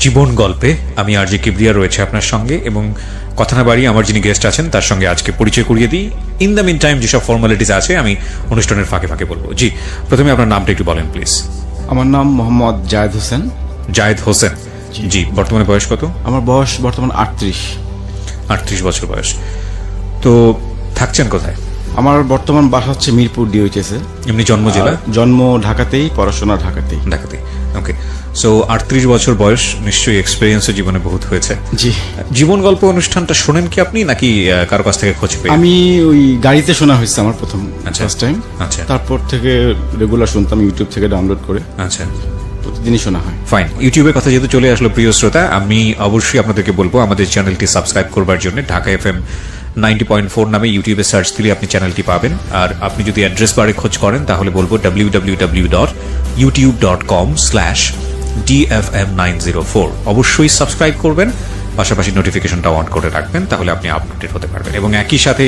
জীবন গল্পে আমি আর জি কিবরিয়া রয়েছে আপনার সঙ্গে, এবং কথা না বাড়িয়ে আমার যিনি গেস্ট আছেন তার সঙ্গে আজকে পরিচয় করিয়ে দিই। ইন দ্য মিন টাইম যেসব ফর্মালিটিস আছে আমি অনুষ্ঠানের ফাঁকে ফাঁকে বলবো। জি, প্রথমে আপনার নামটা একটু বলেন প্লিজ। আমার নাম মোহাম্মদ জায়েদ হোসেন। জায়েদ হোসেন, জি। বর্তমানে বয়স কত? আমার বয়স বর্তমান 38। 38 বছর বয়স। তো থাকছেন কোথায়? আমার বর্তমান বাসা হচ্ছে মিরপুর ডিওএইচএস এ। এমনি জন্ম জেলা? জন্ম ঢাকাতেই, পড়াশোনা ঢাকাতেই। ওকে। সো 38 বছর বয়স, নিশ্চয়ই এক্সপেরিয়েন্সও জীবনে বহুত হয়েছে। জি। জীবন গল্প অনুষ্ঠানটা শোনেন কি আপনি, নাকি কারো কাছ থেকে খোঁজ পেয়ে? আমি ওই গাড়িতে শোনা হয়েছে আমার প্রথম ফার্স্ট টাইম। আচ্ছা। তারপর থেকে রেগুলার শুনতাম ইউটিউব থেকে ডাউনলোড করে। আচ্ছা, প্রতিদিনই শোনা হয়। ফাইন। ইউটিউবের কথা যেহেতু চলে আসলো প্রিয় শ্রোতা, আমি অবশ্যই আপনাদেরকে বলবো আমাদের চ্যানেলটি সাবস্ক্রাইব করবার জন্য। ঢাকা FM 90.4 নামে ইউটিউবে সার্চ দিলে আপনি চ্যানেলটি পাবেন। আর আপনি যদি অ্যাড্রেস বারে খোঁজ করেন তাহলে বলবো www.youtube.com/DFM904। অবশ্যই সাবস্ক্রাইব করবেন, পাশাপাশি নোটিফিকেশনটা অন করে রাখবেন, তাহলে আপনি আপডেটেড হতে পারবেন। এবং একই সাথে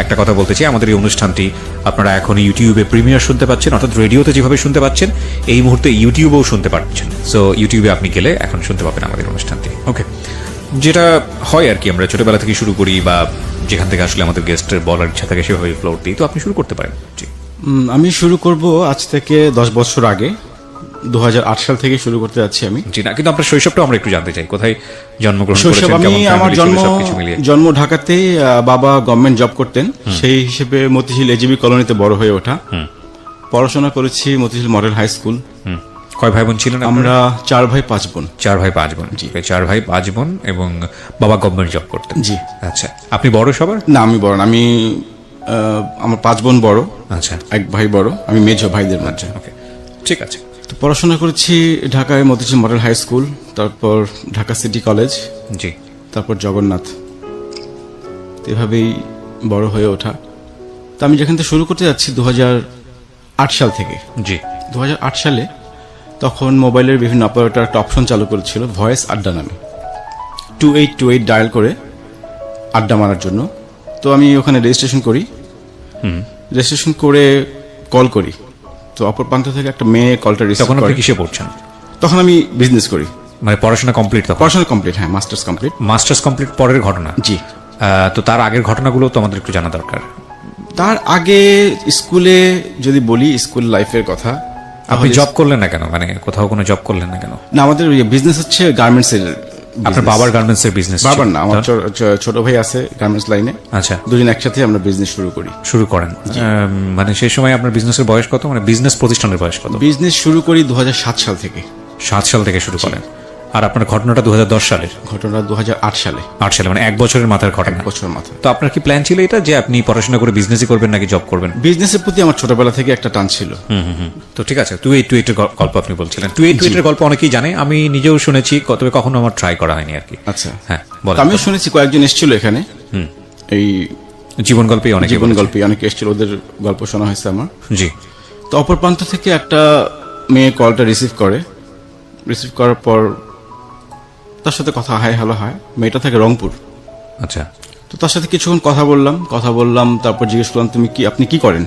একটা কথা বলতে চাই, আমাদের এই অনুষ্ঠানটি আপনারা এখন ইউটিউবে প্রিমিয়ার শুনতে পাচ্ছেন, অর্থাৎ রেডিওতে যেভাবে শুনতে পাচ্ছেন এই মুহূর্তে ইউটিউবেও শুনতে পাচ্ছেন। সো ইউটিউবে আপনি গেলে এখন শুনতে পাবেন আমাদের অনুষ্ঠানটি। ওকে, যেটা হয় আর কি, আমরা ছোটবেলা থেকে শুরু করি, বা যেখান থেকে আসলে আমাদের গেস্টের বলার ইচ্ছা থাকে সেভাবে ফ্লোর দিই। তো আপনি শুরু করতে পারেন। জি। আমি শুরু করব আজ থেকে 10 বছর আগে, 2008 সাল থেকে শুরু করতে যাচ্ছি আমি। জি না, কিন্তু আপনার শৈশবটা আমরা একটু জানতে চাই। কোথায় জন্মগ্রহণ করেছেন? আমার জন্ম ঢাকাতেই। বাবা গভর্নমেন্ট জব করতেন, সেই হিসেবে মতিঝিল এজিবি কলোনিতে বড় হয়ে ওঠা। পড়াশোনা করেছি মতিঝিল মডেল হাই স্কুল। কয় ভাই বোন ছিলেন? আমরা 4 ভাই 5 বোন। 4 ভাই 5 বোন। জি, 4 ভাই 5 বোন, এবং বাবা গভর্নমেন্ট জব করতেন। জি। আচ্ছা, আপনি বড় সবার? না, আমি বড় না। আমার 5 বোন বড়। আচ্ছা। 1 ভাই বড়, আমি মেজো ভাইদের মধ্যে। ওকে, ঠিক আছে। তো পড়াশোনা করেছি ঢাকায় মতিঝিল মডেল হাই স্কুল, তারপর ঢাকা সিটি কলেজ, জি, তারপর জগন্নাথ। এভাবেই বড় হয়ে ওঠা। তো আমি যেখান থেকে শুরু করতে যাচ্ছি 2008 সাল থেকে। জি। 2008 সালে তখন মোবাইলের বিভিন্ন অপারেটর একটা অপশন চালু করেছিল ভয়েস আড্ডা নামে, 2828 ডায়াল করে আড্ডা মারার জন্য। তো আমি ওখানে রেজিস্ট্রেশন করি। রেজিস্ট্রেশন করে কল করি, তো অপর প্রান্ত থেকে একটা মেয়ে কলটা রিসিভ করে। তখন আপনি কিসে পড়ছেন? তখন আমি বিজনেস করি। মানে পড়াশোনা কমপ্লিট? পড়াশোনা কমপ্লিট, হ্যাঁ, মাস্টার্স কমপ্লিট। মাস্টার্স কমপ্লিট পরের ঘটনা? জি। তো তার আগের ঘটনাগুলো তো আমাদের একটু জানা দরকার। তার আগে স্কুলে যদি বলি, স্কুল লাইফের কথা। আপনি জব করলেন না কেন? মানে কোথাও কোনো জব করলেন না কেন? না, আমাদের বিজনেস হচ্ছে গার্মেন্টস এর। আপনার বাবার গার্মেন্টস এর বিজনেস? বাবার না, আমার ছোট ভাই আছে গার্মেন্টস লাইনে। আচ্ছা, দুজন একসাথে আমরা বিজনেস শুরু করেন। মানে সেই সময় আপনার বিজনেসের বয়স কত? মানে বিজনেস প্রতিষ্ঠানের বয়স কত? বিজনেস শুরু করি 2007 সাল থেকে। 7 সাল থেকে শুরু করেন। আর আপনার ঘটনাটা 2010 সালের? ঘটনা 2008 সালে। 8 সালে, মানে 1 বছরের মাথার ঘটনা। 1 বছর মাথা। তো আপনার কি প্ল্যান ছিল এটা যে আপনি পড়াশোনা করে বিজনেসই করবেন নাকি জব করবেন? বিজনেসের প্রতি আমার ছোটবেলা থেকে একটা টান ছিল। তো ঠিক আছে, 2828 এর গল্প আপনি বলছিলেন। 2828 এর গল্প অনেকেই জানে, আমি নিজেও শুনেছি, তবে কখনো আমার ট্রাই করা হয়নি আর কি। আচ্ছা, হ্যাঁ, বলেন। আমিও শুনেছি, কয়েকজন এসেছিল এখানে। এই জীবন গল্পে অনেকে এসেছিল, ওদের গল্প শোনা হয়েছে আমার। জি। তো অপর প্রান্ত থেকে একটা মেয়ে কলটা রিসিভ করার পর তার সাথে কথা হাই হ্যালো হয়। মেয়েটা থাকে রংপুর। আচ্ছা। তো তার সাথে কিছুক্ষণ কথা বললাম, তারপর জিজ্ঞেস করলাম আপনি কি করেন?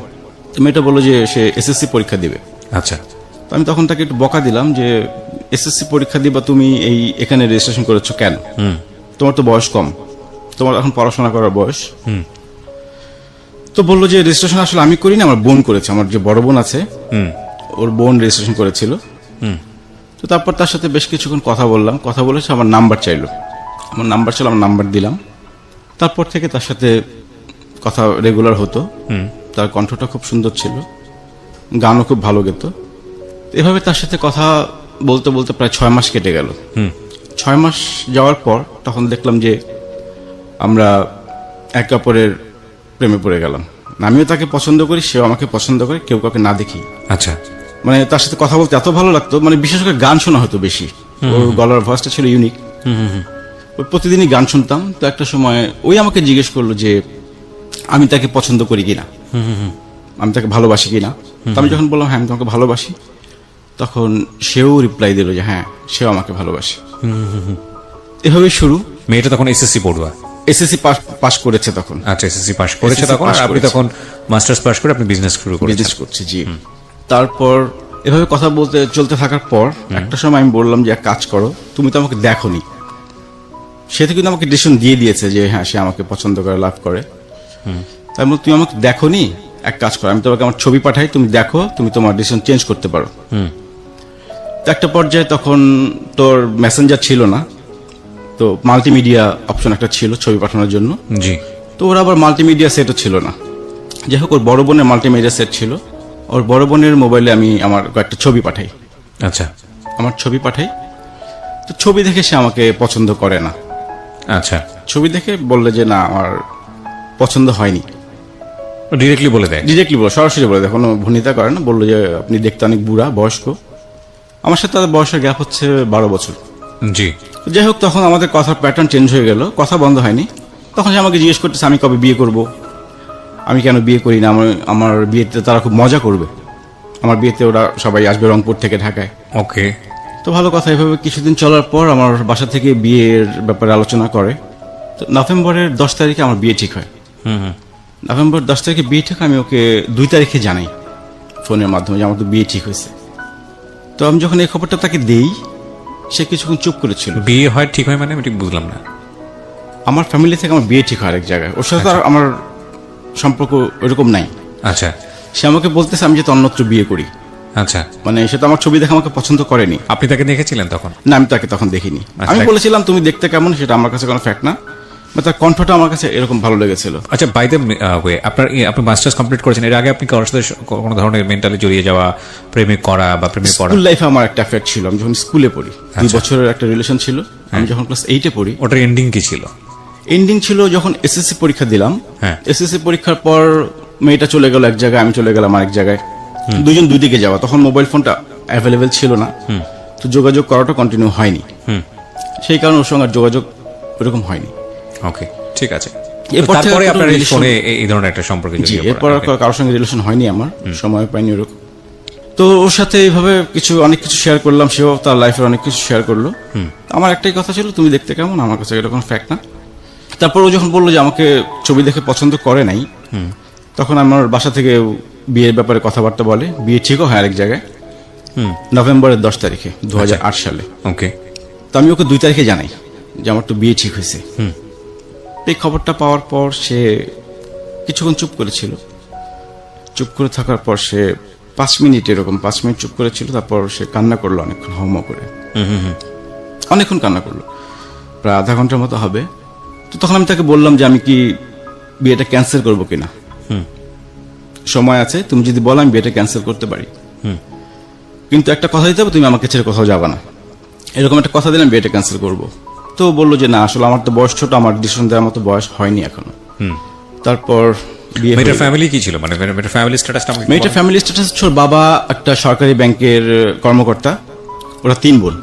তো মেয়েটা বললো যে সে এসএসসি পরীক্ষা দিবে। আচ্ছা। তো আমি তখন তাকে একটু বকা দিলাম যে এসএসসি পরীক্ষা দিবা, তুমি এখানে রেজিস্ট্রেশন করেছো কেন? তোমার তো বয়স কম, তোমার এখন পড়াশোনা করার বয়স। তো বললো যে রেজিস্ট্রেশন আসলে আমি করিনি, আমার বোন করেছে। আমার যে বড় বোন আছে, ওর বোন রেজিস্ট্রেশন করেছিল। তো তারপর তার সাথে বেশ কিছুক্ষণ কথা বলেছে, আমার নাম্বার চাইলো। আমার নাম্বার দিলাম। তারপর থেকে তার সাথে কথা রেগুলার হতো। তার কণ্ঠটা খুব সুন্দর ছিল, গানও খুব ভালো গেত। এভাবে তার সাথে কথা বলতে বলতে প্রায় 6 মাস কেটে গেল। 6 মাস যাওয়ার পর তখন দেখলাম যে আমরা একে অপরের প্রেমে পড়ে গেলাম। আমিও তাকে পছন্দ করি, সেও আমাকে পছন্দ করে, কেউ কাউকে না দেখি। আচ্ছা। মানে তার সাথে কথা বলতে এত ভালো লাগতো, মানে বিশেষ করে গান শোনা হতো বেশি। ওর গলার ভয়েসটা ছিল ইউনিক। প্রতিদিনই গান শুনতাম। তো একটা সময় ওই আমাকে জিজ্ঞেস করলো যে আমি তাকে পছন্দ করি কিনা, আমি তাকে ভালোবাসি কিনা। আমি যখন বললাম হ্যাঁ আমি তোমাকে ভালোবাসি, তখন সেও রিপ্লাই দিল যে হ্যাঁ, সেও আমাকে ভালোবাসে। এভাবে শুরু। মেয়েটা তখন এসএসসি পড়ুয়া? এসএসসি পাস করেছে তখন। আচ্ছা, এসএসসি পাস করেছে তখন, আর আপনি তখন মাস্টার্স পাস করে আপনি বিজনেস শুরু করেছেন? বিজনেস করছি, জি। তারপর এভাবে কথা বলতে চলতে থাকার পর একটা সময় আমি বললাম যে এক কাজ করো, তুমি তো আমাকে দেখোনি। সে তো কিন্তু আমাকে ডিসিশন দিয়ে দিয়েছে যে হ্যাঁ সে আমাকে পছন্দ করে, লাভ করে। তার মধ্যে তুমি আমাকে দেখোনি, এক কাজ করো, আমি তোমাকে আমার ছবি পাঠাই, তুমি দেখো, তুমি তোমার ডিসিশন চেঞ্জ করতে পারো। তো একটা পর্যায়ে তখন তোর মেসেঞ্জার ছিল না, তো মাল্টিমিডিয়া অপশন একটা ছিল ছবি পাঠানোর জন্য। জি। তো ওর আবার মাল্টিমিডিয়া সেটও ছিল না। যাই হোক, ওর বড় বোনের মাল্টিমিডিয়া সেট ছিল। ওর বড় বোনের মোবাইলে আমি আমার কয়েকটা ছবি পাঠাই। আচ্ছা আমার ছবি পাঠাই, তো ছবি দেখে সে আমাকে পছন্দ করে না। আচ্ছা, ছবি দেখে বললে যে না আমার পছন্দ হয়নি। ডিরেক্টলি বলে দেয়? ডিরেক্টলি বলে, সরাসরি বলে দেয়, কোনো ভূমিতা করে না। বললো যে আপনি দেখতে অনেক বুড়া, বয়স্ক। আমার সাথে তাদের বয়সের গ্যাপ হচ্ছে 12 বছর। জি। যাই হোক, তখন আমাদের কথার প্যাটার্ন চেঞ্জ হয়ে গেল, কথা বন্ধ হয়নি। তখন সে আমাকে জিজ্ঞেস করতেছে আমি কবে বিয়ে করব, আমি কেন বিয়ে করি না, আমার বিয়েতে তারা খুব মজা করবে, আমার বিয়েতে ওরা সবাই আসবে রংপুর থেকে ঢাকায়। ওকে। তো ভালো কথা। এভাবে কিছুদিন চলার পর আমার বাসা থেকে বিয়ের ব্যাপারে আলোচনা করে। তো নভেম্বরের 10 তারিখে আমার বিয়ে ঠিক হয়। নভেম্বর 10 তারিখে বিয়ে ঠিক হয়। আমি ওকে 2 তারিখে জানাই ফোনের মাধ্যমে যে আমার তো বিয়ে ঠিক হয়েছে। তো আমি যখন এই খবরটা তাকে দেই, সে কিছুক্ষণ চুপ করেছিল। বিয়ে হয় ঠিক হয় মানে আমি ঠিক বুঝলাম না। আমার ফ্যামিলি থেকে আমার বিয়ে ঠিক হয় আরেক জায়গায়, ওর সাথে আর আমার সম্পর্ক ওইরকম নাই। আচ্ছা। সে আমাকে বলতেছে আমি যাতে অন্যত্র বিয়ে করি। আচ্ছা, মানে সে তো আমার ছবি দেখে আমাকে পছন্দ করেনি। আপনি তাকে দেখেছিলেন তখন? না, আমি তাকে তখন দেখিনি। আচ্ছা। আমি বলেছিলাম তুমি দেখতে কেমন, সেটা আমার কাছে কোনো ফ্যাক্ট না। তার কণ্ঠটা আমার কাছে এরকম ভালো লেগেছিল। আচ্ছা, বাই দ্য ওয়ে, আপনি মাস্টার্স কমপ্লিট করেছেন, এর আগে আপনি কারোর সাথে কোনো ধরনের মেন্টালি জড়িয়ে যাওয়া, প্রেমে করা বা প্রেমে পড়া? স্কুল লাইফে আমার একটা অ্যাফেয়ার ছিল। আমি যখন স্কুলে পড়ি, 2 বছরের একটা রিলেশন ছিল। আমি যখন ক্লাস 8-এ পড়ি। ওটার এন্ডিং কি ছিল? এন্ডিং ছিল যখন এসএসসি পরীক্ষা দিলাম। হ্যাঁ। এসএসসি পরীক্ষার পর মেয়েটা চলে গেল এক জায়গায়, আমি চলে গেলাম আরেক জায়গায়। দুজন দুই দিকে যাওয়া। তখন মোবাইল ফোনটা অ্যাভেলেবেল ছিল না, তো যোগাযোগ করাটা কন্টিনিউ হয়নি। সেই কারণে ওর সঙ্গে আর যোগাযোগ ওরকম হয়নি। ওকে, ঠিক আছে। এরপর থেকে তারপরে কোনো আপনার এই relation- ফোনে এই ধরনের একটা সম্পর্কে জি, জড়িয়ে এরপর আর কারোর সঙ্গে রিলেশন হয়নি আমার, সময় পাইনি ওরকম। তো ওর সাথে এইভাবে অনেক কিছু শেয়ার করলাম, সেও তার লাইফের অনেক কিছু শেয়ার করলো। আমার একটাই কথা ছিল তুমি দেখতে কেমন, আমার কাছে এটা কোনো ফ্যাক্ট না। তারপর ও যখন বললো যে আমাকে ছবি দেখে পছন্দ করে নাই, তখন আমার বাসা থেকে বিয়ের ব্যাপারে কথাবার্তা বলে। বিয়ে ঠিকও হয় আরেক জায়গায়, নভেম্বরের 10 তারিখে 2008 সালে। ওকে। তো আমি ওকে 2 তারিখে জানাই যে আমার তো বিয়ে ঠিক হয়েছে। এই খবরটা পাওয়ার পর সে কিছুক্ষণ চুপ করেছিল। চুপ করে থাকার পর সে 5 মিনিট চুপ করেছিল। তারপর সে কান্না করলো অনেকক্ষণ, হাউমাউ করে অনেকক্ষণ কান্না করলো, প্রায় আধা ঘন্টার মতো হবে। তো তখন আমি তাকে বললাম যে আমি কি বিয়েটা ক্যান্সেল করবো কিনা, সময় আছে, তুমি যদি বলো আমি বিয়েটা ক্যান্সেল করতে পারি, কিন্তু একটা কথা দিতে হবে, তুমি আমাকে ছেড়ে কোথাও যাবে না। এরকম একটা কথা দিলে আমি বিয়েটা ক্যান্সেল করবো। তো বললো যে না, আসলে আমার তো বয়স ছোট, আমার ডিসিশন দেওয়ার মতো বয়স হয়নি এখনো। তারপর বিয়ে হয়ে মেয়েটার গেল। ফ্যামিলি কি ছিল, মানে মেয়েটার ফ্যামিলি স্ট্যাটাসটা আমাকে মেয়েটার ফ্যামিলি স্ট্যাটাস হচ্ছে ওর বাবা একটা সরকারি ব্যাংকের কর্মকর্তা। ওরা 3 বোন,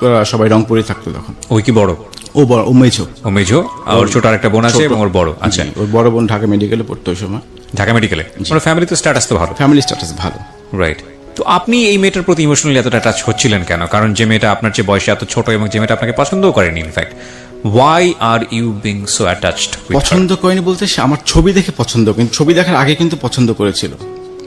ওরা সবাই রংপুরে থাকতো তখন। ওই কি বড়? ও বড়, ও মেঝো। ও মেজো, আর ছোট আরেকটা বোন আছে এবং ওর বড়। আচ্ছা, ওর বড় বোন ঢাকা মেডিকেলে পড়তো ওই সময়। ঢাকা মেডিকেলে। মানে ফ্যামিলি তো স্ট্যাটাস তো ভালো। ফ্যামিলি স্ট্যাটাস ভালো। রাইট। তো আপনি এই মেয়েটার প্রতি ইমোশনালি এতটা টাচ হচ্ছিলেন কেন? কারণ যে মেয়েটা আপনার চেয়ে বয়সে এত ছোট এবং যে মেয়েটা আপনাকে পছন্দও করেনি, in fact why are you being so attached? পছন্দ করেনি বলতে সে আমার ছবি দেখে পছন্দ, কিন্তু ছবি দেখার আগে কিন্তু পছন্দ করেছিল।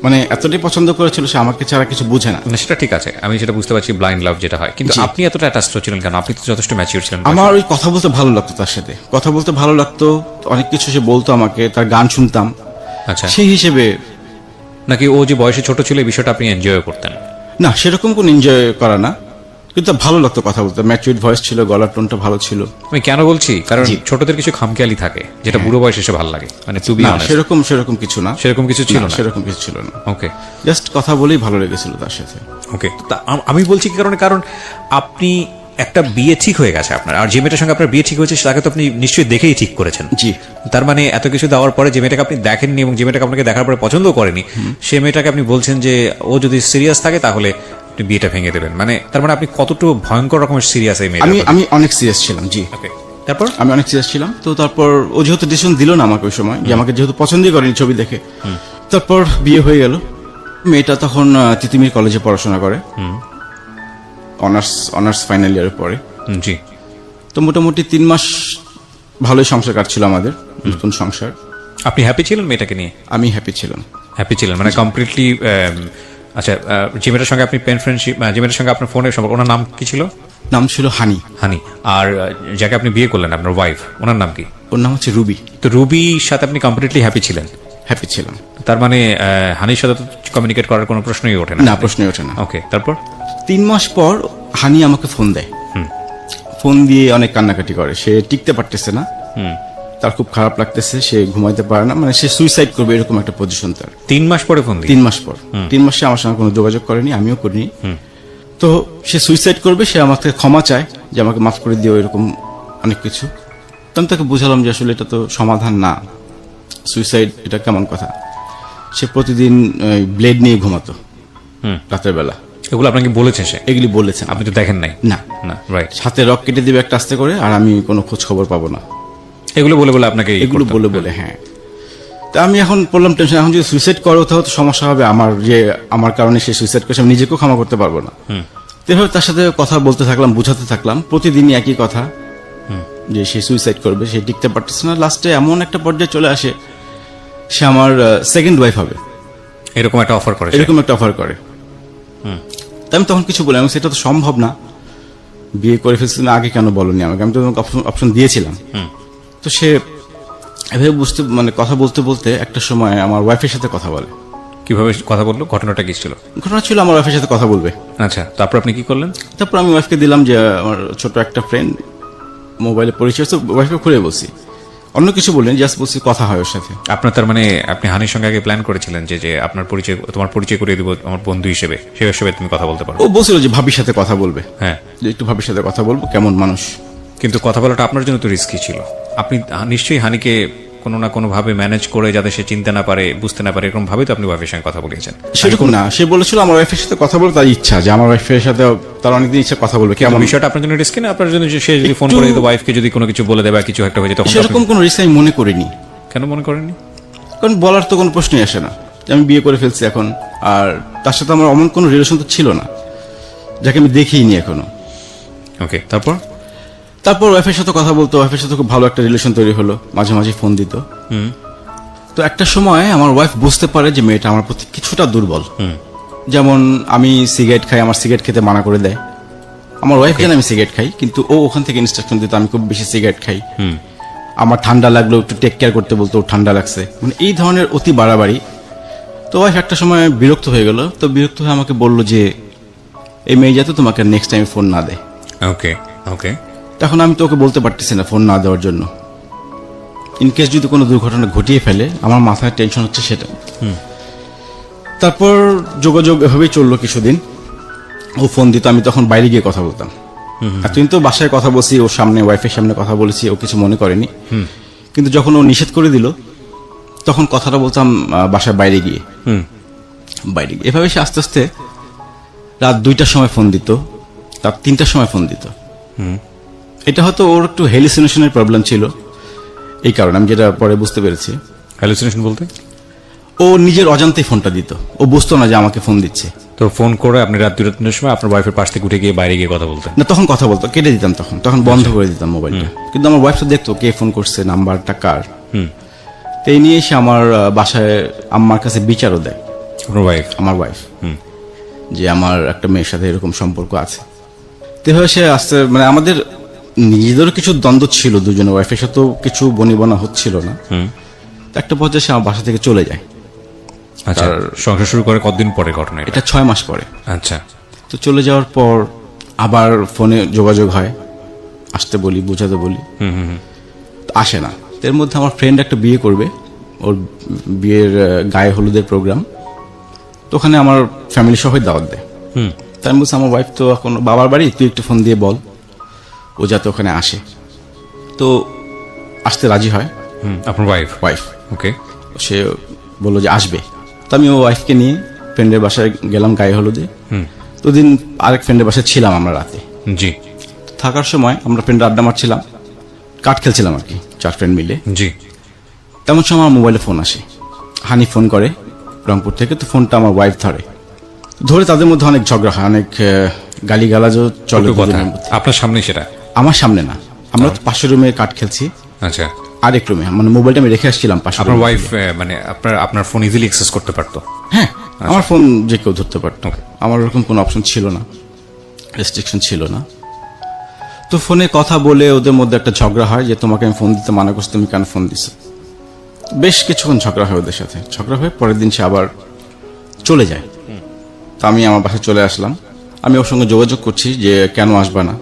মানে এতটাই পছন্দ করেছিল, সে আমাকে ছাড়া কিছু বুঝে না। সেটা ঠিক আছে, আমি সেটা বুঝতে পারছি, ব্লাইন্ড লাভ যেটা হয়। কিন্তু আপনি এতটা অ্যাটাচড হচ্ছিলেন কেন? আপনি তো যথেষ্ট ম্যাচিউর ছিলেন। আমার ওই কথা বলতে ভালো লাগতো, তার সাথে কথা বলতে ভালো লাগতো, অনেক কিছু সে বলতো আমাকে, তার গান শুনতাম। আচ্ছা। সেই হিসেবে নাকি ও যে বয়সে ছোট ছিল এই বিষয়টা আপনি এনজয় করতেন? না, সেরকম কোন এনজয় করা না, কিন্তু ভালো লাগতো কথা বলতে। ম্যাচুইড ভয়েস ছিল, গলার টোনটা ভালো ছিল। আমি কেন বলছি, কারণ ছোটদের কিছু খামখেয়ালি থাকে যেটা বুড়ো বয়সে এসে ভালো লাগে। মানে টু বি না, অনেস্ট সেরকম কিছু না। সেরকম কিছু ছিল না। সেরকম কিছু ছিল না। ওকে। জাস্ট কথা বলেই ভালো লেগেছিল তার সাথে। ওকে। আমি বলছি কি কারণে, কারণ আপনি একটা বিয়ে ঠিক হয়ে গেছে আপনার, আর যে মেয়েটার সঙ্গে আপনার বিয়ে ঠিক হয়েছে তাকে তো আপনি নিশ্চয়ই দেখেই ঠিক করেছেন। জি। তার মানে এত কিছু দেওয়ার পরে যে মেয়েটাকে আপনি দেখেননি এবং যে মেয়েটাকে আপনাকে দেখার পরে পছন্দও করেনি, সে মেয়েটাকে আপনি বলছেন যে ও যদি সিরিয়াস থাকে তাহলে আপনি বিয়েটা ভেঙে দেবেন। মানে তার মানে আপনি কতটুকু ভয়ঙ্কর রকমের সিরিয়াস এই মেয়েটা? আমি অনেক সিরিয়াস ছিলাম। জি। ওকে। তারপর আমি অনেক সিরিয়াস ছিলাম। তো তারপর ও যেহেতু ডিসিশন দিল না আমাকে ওই সময়, যে আমাকে যেহেতু পছন্দই করেনি ছবি দেখে, তারপর বিয়ে হয়ে গেল। মেয়েটা তখন তিতুমির কলেজে পড়াশোনা করে, অনার্স ফাইনাল ইয়ারে পড়ে। জি। তো মোটামুটি 3 মাস ভালোই সংসার কাটছিল আমাদের, নতুন সংসার। আপনি হ্যাপি ছিলেন মেয়েটাকে নিয়ে? আমি হ্যাপি ছিলাম। হ্যাপি ছিলেন মানে কমপ্লিটলি আচ্ছা, যে মেয়েটার সঙ্গে আপনি পেন ফ্রেন্ডশিপ, যে মেয়েটার সঙ্গে আপনার ফোনের সম্পর্ক, ওনার নাম কি ছিল? নাম ছিল হানি। হানি। আর যাকে আপনি বিয়ে করলেন, আপনার ওয়াইফ, ওনার নাম কি? ওর নাম হচ্ছে রুবি। তো রুবির সাথে আপনি কমপ্লিটলি হ্যাপি ছিলেন? হ্যাপি ছিলাম। তার মানে হানির সাথে তো কমিউনিকেট করার কোনো প্রশ্নই ওঠে না? না, প্রশ্নই ওঠে না। ওকে, তারপর? 3 মাস পর হানি আমাকে ফোন দেয়। ফোন দিয়ে অনেক কান্নাকাটি করে, সে টিকতে পারতেছে না, তার খুব খারাপ লাগতেছে, সে ঘুমাইতে পারে না, মানে সে সুইসাইড করবে এরকম একটা পজিশন তার। 3 মাস পরে ফোন দিই? 3 মাস পর। 3 মাসে আমার সঙ্গে কোনো যোগাযোগ করেনি, আমিও করিনি। তো সে সুইসাইড করবে, সে আমাকে ক্ষমা চায় যে আমাকে মাফ করে দিও, এরকম অনেক কিছু। তো আমি তাকে বুঝালাম যে আসলে এটা তো সমাধান না, সুইসাইড এটা কেমন কথা। সে প্রতিদিন ব্লেড নিয়ে ঘুমাতো রাতের বেলা। এগুলো আপনাকে বলেছে সে? এগুলি বলেছেন। আপনি তো দেখেন নাই? না না, রাইট। হাতে রক কেটে দিবে একটা আস্তে করে, আর আমি কোনো খোঁজ খবর পাবো না। এগুলো বলে বলে আপনাকে এগুলো বলে বলে, হ্যাঁ। তা আমি এখন পড়লাম টেনশন, এখন যদি সুইসাইড করো তাহলে তো সমস্যা হবে, আমার কারণে সে সুইসাইড করছে, আমি নিজেকেও ক্ষমা করতে পারবো না। তো এভাবে তার সাথে কথা বলতে থাকলাম, বুঝাতে থাকলাম, প্রতিদিনই একই কথা যে সে সুইসাইড করবে, সে টিকতে পারতেছে না। লাস্টে এমন একটা পর্যায়ে চলে আসে, সে আমার সেকেন্ড ওয়াইফ হবে এরকম একটা অফার করে? এরকম একটা অফার করে। তা আমি তখন কিছু বলি, আমি সেটা তো সম্ভব না, বিয়ে করে ফেলছি, তুমি আগে কেন বলনি আমাকে, আমি তো তোমাকে অপশন দিয়েছিলাম। তো সে এভাবে কথা বলতে বলতে একটা সময় আমার ওয়াইফের সাথে কথা বলে। কিভাবে কথা বললো? ঘটনাটা কি ছিল? ঘটনা ছিল আমার ওয়াইফের সাথে কথা বলবে। আচ্ছা, তারপর আপনি কি করলেন? তারপর আমি ওয়াইফকে দিলাম যে আমার ছোট একটা ফ্রেন্ড, মোবাইলে পরিচয়, তো ওয়াইফকে খুলে বলছি, অন্য কিছু বললেন, জাস্ট বলছি কথা হয় ওর সাথে। আপনার তার মানে আপনি হানির সঙ্গে আগে প্ল্যান করেছিলেন যে আপনার পরিচয়, তোমার পরিচয় করিয়ে দিব আমার বন্ধু হিসেবে, সেই হিসেবে তুমি কথা বলতে পারো? ও বলছিল যে ভাবির সাথে কথা বলবে, হ্যাঁ, যে একটু ভাবির সাথে কথা বলবো, কেমন মানুষ। কিন্তু কথা বলাটা আপনার জন্য তো রিস্কি ছিল। আপনি নিশ্চয়ই হানিকে কোনো না কোনো ভাবে ম্যানেজ করে, যাতে সে চিনতে না পারে, বুঝতে না পারে, এরকম ভাবেই তো আপনি ওয়াইফের সঙ্গে কথা বলিয়েছেন। সেরকম না, সে বলেছিল আমার ওয়াইফের সাথে কথা বলবে, তার ইচ্ছা যে আমার ওয়াইফের সাথে তার অনেকদিন ইচ্ছা কথা বলবে। কেমন বিষয়টা আপনার জন্য রিস্কি না? আপনার জন্য সে যদি ফোন করে দিত ওয়াইফকে, যদি কোনো কিছু বলে দেয় বা কিছু একটা হয়ে যায়, তখন সেরকম কোনো রিস্ক আমি মনে করিনি। কেন মনে করেননি? কারণ বলার তো কোনো প্রশ্নই আসে না, আমি বিয়ে করে ফেলছি এখন, আর তার সাথে আমার অমন কোনো রিলেশন তো ছিল না, যাকে আমি দেখিনি এখনো। ওকে, তারপর? তারপর ওয়াইফের সাথে কথা বলতো, ওয়াইফের সাথে খুব ভালো একটা রিলেশন তৈরি হলো, মাঝে মাঝে ফোন দিত। তো একটা সময় আমার ওয়াইফ বুঝতে পারে যে মেয়েটা আমার প্রতি কিছুটা দুর্বল। যেমন আমি সিগারেট খাই, আমার সিগারেট খেতে মানা করে দেয়। আমার ওয়াইফ জানে আমি সিগারেট খাই, কিন্তু ও ওখান থেকে ইনস্ট্রাকশন দিত আমি খুব বেশি সিগারেট খাই। আমার ঠান্ডা লাগলো একটু টেক কেয়ার করতে বলতো, ঠান্ডা লাগছে, মানে এই ধরনের অতি বাড়াবাড়ি। তো ওয়াইফ একটা সময় বিরক্ত হয়ে গেল, তো বিরক্ত হয়ে আমাকে বলল যে এই মেয়ে যাতে তোমাকে নেক্সট টাইম ফোন না দেয়। ওকে ওকে। তখন আমি তো ওকে বলতে পারতেছি না ফোন না দেওয়ার জন্য, ইনকেস যদি কোনো দুর্ঘটনা ঘটিয়ে ফেলে, আমার মাথায় টেনশন হচ্ছে সেটা। তারপর যোগাযোগ এভাবেই চললো কিছুদিন। ও ফোন দিত, আমি তখন বাইরে গিয়ে কথা বলতাম। এতদিন তো বাসায় কথা বলছি, ওর সামনে, ওয়াইফের সামনে কথা বলেছি, ও কিছু মনে করেনি। কিন্তু যখন ও নিষেধ করে দিল, তখন কথাটা বলতাম বাসায় বাইরে গিয়ে। এভাবে সে আস্তে আস্তে রাত 2টার সময় ফোন দিত, রাত 3টার সময় ফোন দিত। এটা হয়তো ওর একটু হ্যালুসিনেশনের প্রবলেম ছিল, এই কারণে আমি যেটা পরে বুঝতে পেরেছি। হ্যালুসিনেশন বলতে? ও নিজের অজান্তেই ফোনটা দিত, ও বুঝতো না যে আমাকে ফোন দিচ্ছে। তো ফোন করে আপনি রাত 2টার সময় আপনার ওয়াইফের পাশ থেকে উঠে গিয়ে বাইরে গিয়ে কথা বলতেন? না, তখন কথা বলতো, কেটে দিতাম, তখন বন্ধ করে দিতাম মোবাইলটা। কিন্তু আমার ওয়াইফ তো দেখতো কে ফোন করছে, নাম্বারটা কার। তো এই নিয়ে এসে আমার বাসায় আম্মার কাছে বিচারও দেয়। আপনার ওয়াইফ? আমার ওয়াইফ, যে আমার একটা মেয়ের সাথে এরকম সম্পর্ক আছে। তো এভাবে সে আসতে, মানে আমাদের নিজেদেরও কিছু দ্বন্দ্ব ছিল, দুজনে ওয়াইফের সাথেও কিছু বনিবনা হচ্ছিল না। তো একটা পর্যায়ে সে আমার বাসা থেকে চলে যায়। আচ্ছা, সংসার শুরু করে কতদিন পরে ঘটনা? এটা 6 মাস পরে। আচ্ছা। তো চলে যাওয়ার পর আবার ফোনে যোগাযোগ হয়, আসতে বলি, বুঝাতে বলি, আসে না। এর মধ্যে আমার ফ্রেন্ড একটা বিয়ে করবে, ওর বিয়ের গায়ে হলুদের প্রোগ্রাম, তো ওখানে আমার ফ্যামিলি সবাই দাওয়াত দেয়। তাই আমি বলছি আমার ওয়াইফ তো এখন বাবার বাড়ি, তুই একটু ফোন দিয়ে বল ও যাতে ওখানে আসে। তো আসতে রাজি হয় আপনার ওয়াইফ? ওকে। সে বললো যে আসবে। তো আমি ও ওয়াইফকে নিয়ে ফ্রেন্ডের বাসায় গেলাম গায়ে হলুদে। তো দিন আরেক ফ্রেন্ডের বাসায় ছিলাম আমরা রাতে। জি। থাকার সময় আমরা ফ্রেন্ডের আড্ডা মারছিলাম, কাঠ খেলছিলাম আর কি, 4 ফ্রেন্ড মিলে। জি। তেমন সময় আমার মোবাইলে ফোন আসে, হানি ফোন করে রংপুর থেকে। তো ফোনটা আমার ওয়াইফ ধরে তাদের মধ্যে অনেক ঝগড়া হয়, অনেক গালিগালাজও চলে। আপনার সামনে? সেটা আমার সামনে না, আমরা তো পাশের রুমে কাঠ খেলছি। আচ্ছা। আরেক রুমে, মানে মোবাইলটা আমি রেখে আসছিলাম পাশে। আপনার ওয়াইফ মানে আপনার ফোন ইজিলি অ্যাক্সেস করতে পারতো? হ্যাঁ, আমার ফোন যে কেউ ধরতে পারতো, আমার ওরকম কোনো অপশন ছিল না, রেস্ট্রিকশন ছিল না। তো ফোনে কথা বলে ওদের মধ্যে একটা ঝগড়া হয় যে তোমাকে আমি ফোন দিতে মানা করছি, তুমি কেন ফোন দিছো। বেশ কিছুক্ষণ ঝগড়া হয় ওদের সাথে, ঝগড়া হয়ে পরের দিন সে আবার চলে যায়। তা আমি আমার বাসায় চলে আসলাম, আমি ওর সঙ্গে যোগাযোগ করছি যে কেন আসবে না।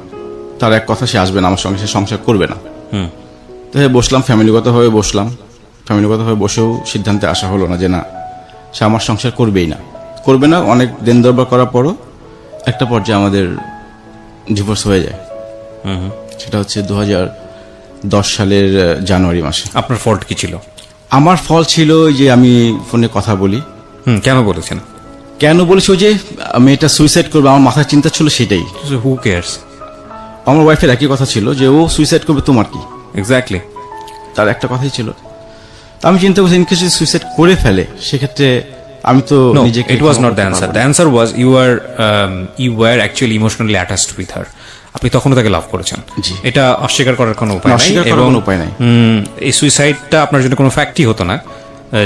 তার এক কথা, সে আসবে না আমার সঙ্গে, সে সংসার করবে না। তো বসলাম, ফ্যামিলিগতভাবে বসলাম, ফ্যামিলিগতভাবে বসেও সিদ্ধান্তে আসা হলো না যে না, সে আমার সংসার করবে না। অনেক দিন দরবার করার পরও একটা পর্যায়ে আমাদের ডিভোর্স হয়ে যায়। সেটা হচ্ছে 2010 সালের জানুয়ারি মাসে। আপনার ফল্ট কি ছিল? আমার ফল ছিল যে আমি ফোনে কথা বলি। কেন বলেছেন? কেন বলেছি, ওই যে মেয়েটা সুইসাইড করবে, আমার মাথায় চিন্তা ছিল সেটাই। Who cares? আমার ওয়াইফের একই কথা ছিল যে ও সুইসাইড করবে, তোমার কি? এক্স্যাক্টলি, তার একটা কথাই ছিল। তা আমি চিন্তা করছি ইনকেস যদি সুইসাইড করে ফেলে সেক্ষেত্রে আমি তো নিজেকে, it was not the answer. The answer was you were actually emotionally attached with her. আপনি তখনও তাকে লাভ করেছেন, এটা অস্বীকার করার কোনো উপায় নাই। এবং এই সুইসাইডটা আপনার জন্য কোনো ফ্যাক্টই হতো না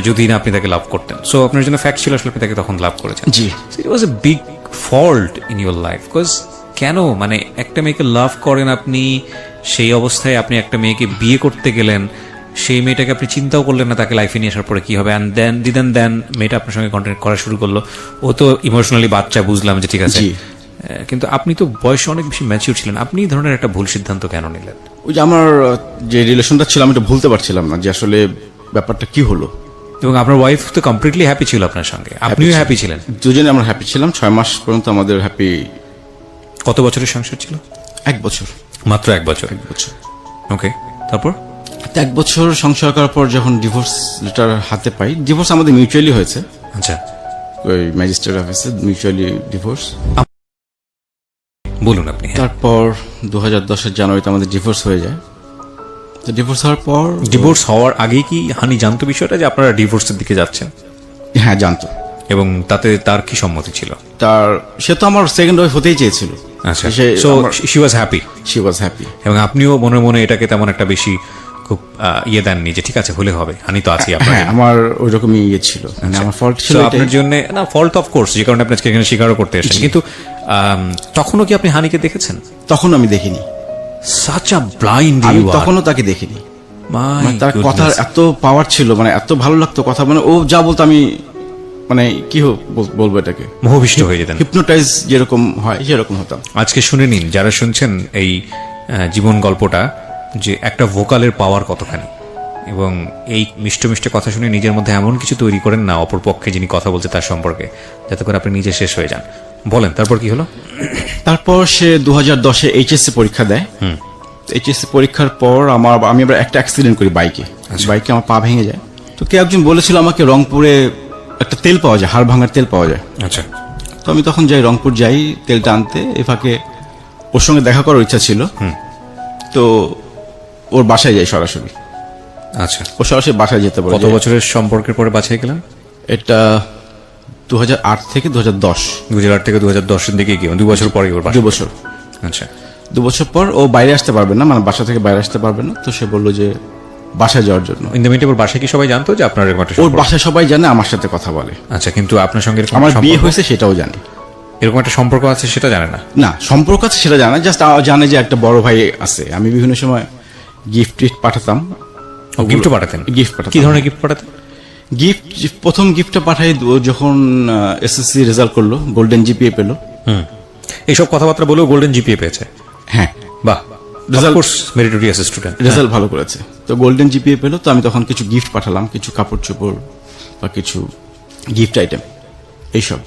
যদি না আপনি তাকে লাভ করতেন। সো আপনার জন্য ফ্যাক্ট ছিল, আসলে আপনি তাকে তখন লাভ করেছেন। জি, it was a big fault in your life. Because কেন, মানে একটা মেয়েকে লাভ করেন আপনি, সেই অবস্থায় আপনি একটা মেয়েকে বিয়ে করতে গেলেন, সেই মেয়েটাকে আপনি চিন্তাও করলেন না তাকে লাইফে নিয়ে আসার পরে কি হবে। অ্যান্ড দেন মেয়েটা আপনার সঙ্গে কন্ট্যাক্ট করা শুরু করলো। ও তো ইমোশনালি বাচ্চা, বুঝলাম যে ঠিক আছে, কিন্তু আপনি তো বয়সে অনেক বেশি ম্যাচিউর ছিলেন। আপনি এই ধরনের একটা ভুল সিদ্ধান্ত কেন নিলেন? ওই যে আমার যে রিলেশনটা ছিল আমি এটা ভুলতে পারছিলাম না যে আসলে ব্যাপারটা কি হলো। এবং আপনার ওয়াইফ তো কমপ্লিটলি হ্যাপি ছিল আপনার সঙ্গে, আপনিও হ্যাপি ছিলেন, দুজনে আমরা হ্যাপি ছিলাম। 6 মাস পর্যন্ত আমাদের হ্যাপি। কত বছরের সংসার ছিল? 1 বছর, মাত্র 1 বছর। ওকে, তারপর 1 বছর সংসার করার পর যখন ডিভোর্স লেটার হাতে পাই, ডিভোর্স আমাদের মিউচুয়ালি হয়েছে। আচ্ছা, ওই ম্যাজিস্ট্রেট অফিসে মিউচুয়ালি ডিভোর্স। বলুন আপনি। তারপর 2010 জানুয়ারিতে আমাদের ডিভোর্স হয়ে যায়। তো ডিভোর্স হওয়ার পর, ডিভোর্স হওয়ার আগেই কি হানি জানতো বিষয়টা যে আপনারা ডিভোর্সের দিকে যাচ্ছেন? হ্যাঁ, জানতো। এবং তাতে তার কি সম্মতি ছিল? সে তো আমার সেকেন্ড ওয়াইফ হতেই চেয়েছিল। আচ্ছা, so she was happy. She was happy. এবং আপনিও মনে মনে এটাকে তেমন একটা বেশি খুব দেননি যে ঠিক আছে হলে হবে, হানি তো আছি আপনার। হ্যাঁ, আমার ওই রকমই ছিল, মানে আমার ফল্ট ছিল আপনার জন্য না, ফল্ট অফ কোর্স, যে কারণে আপনি আজকে এখানে স্বীকারও করতে এসেছেন। কিন্তু তখনও কি আপনি হানিকে দেখেছেন? তখন আমি দেখিনি। সাচ আ ব্লাইন্ড আমি ইউ আর। তখনও তাকে দেখিনি। মানে তার কথার এত পাওয়ার ছিল, মানে এত ভালো লাগতো কথা, মানে ও যা বলতো আমি মানে কি বলবো এটাকে, মোহবিষ্ট হয়ে যেতেন। হিপনোটাইজ যেরকম হয় সেরকম হতাম। আজকে শুনে নিন যারা শুনছেন এই জীবন গল্পটা, যে একটা ভোকালের পাওয়ার কতখানি। এবং এই মিষ্টি মিষ্টি কথা শুনে নিজের মধ্যে এমন কিছু তৈরি করেন না অপর পক্ষে যিনি কথা বলছে তার সম্পর্কে, যাতে করে আপনি নিজে শেষ হয়ে যান। বলেন তারপর কি হলো? তারপর সে 2010-এ এইচএসসি পরীক্ষা দেয়। এইচএসসি পরীক্ষার পর আমি আবার একটা অ্যাক্সিডেন্ট করি বাইকে। বাইকে আমার পা ভেঙে যায়। তো কে একজন বলেছিল আমাকে রংপুরে একটা তেল পাওয়া যায়, হাড় ভাঙার তেল পাওয়া যায়। আচ্ছা, তো আমি তখন যাই, রংপুর যাই তেলটা আনতে। এ ফাঁকে ওর সঙ্গে দেখা করার ইচ্ছা ছিল, তো ওর বাসায় যাই সরাসরি। আচ্ছা, ও সরাসরি বাসায় যেতে পারে। কত বছরের সম্পর্কের পরে বাছাই গেলেন? এটা 2008 থেকে 2010। 2008 থেকে 2010 এর দিকে গিয়ে 2 বছর পরে ওর 2 বছর। আচ্ছা, 2 বছর পর ও বাইরে আসতে পারবে না, মানে বাসা থেকে বাইরে আসতে পারবে না। তো সে বললো যে বাসায় যাওয়ার জন্য। ইন দ্য মিনিট ওর বাসায় কি সবাই জানতো যে আপনার এরকম একটা ওর সম্পর্ক? বাসায় সবাই জানে, আমার সাথে কথা বলে। আচ্ছা, কিন্তু আপনার সঙ্গে এরকম আমার সম্পর্ক- বিয়ে হয়েছে সেটাও জানে। এরকম একটা সম্পর্ক আছে সেটা জানে না? না, সম্পর্ক আছে সেটা জানে, জাস্ট জানে যে একটা বড় ভাই আছে। আমি বিভিন্ন সময় গিফট পাঠাতাম। গিফট পাঠাতেন? গিফট পাঠাতাম। কি ধরনের গিফট পাঠাতেন? গিফট, প্রথম গিফটটা পাঠাই ও যখন এসএসসি রেজাল্ট করলো, গোল্ডেন জিপিএ পেলো। এইসব কথাবার্তা বলেও গোল্ডেন জিপিএ পেয়েছে? হ্যাঁ, বাহ, মেরিটোরিয়াস স্টুডেন্ট। রেজাল্ট ভালো করেছে, তো গোল্ডেন জিপিএ পেলো। তো আমি তখন কিছু গিফট পাঠালাম, কিছু কাপড় চোপড় বা কিছু গিফট আইটেম এইসব।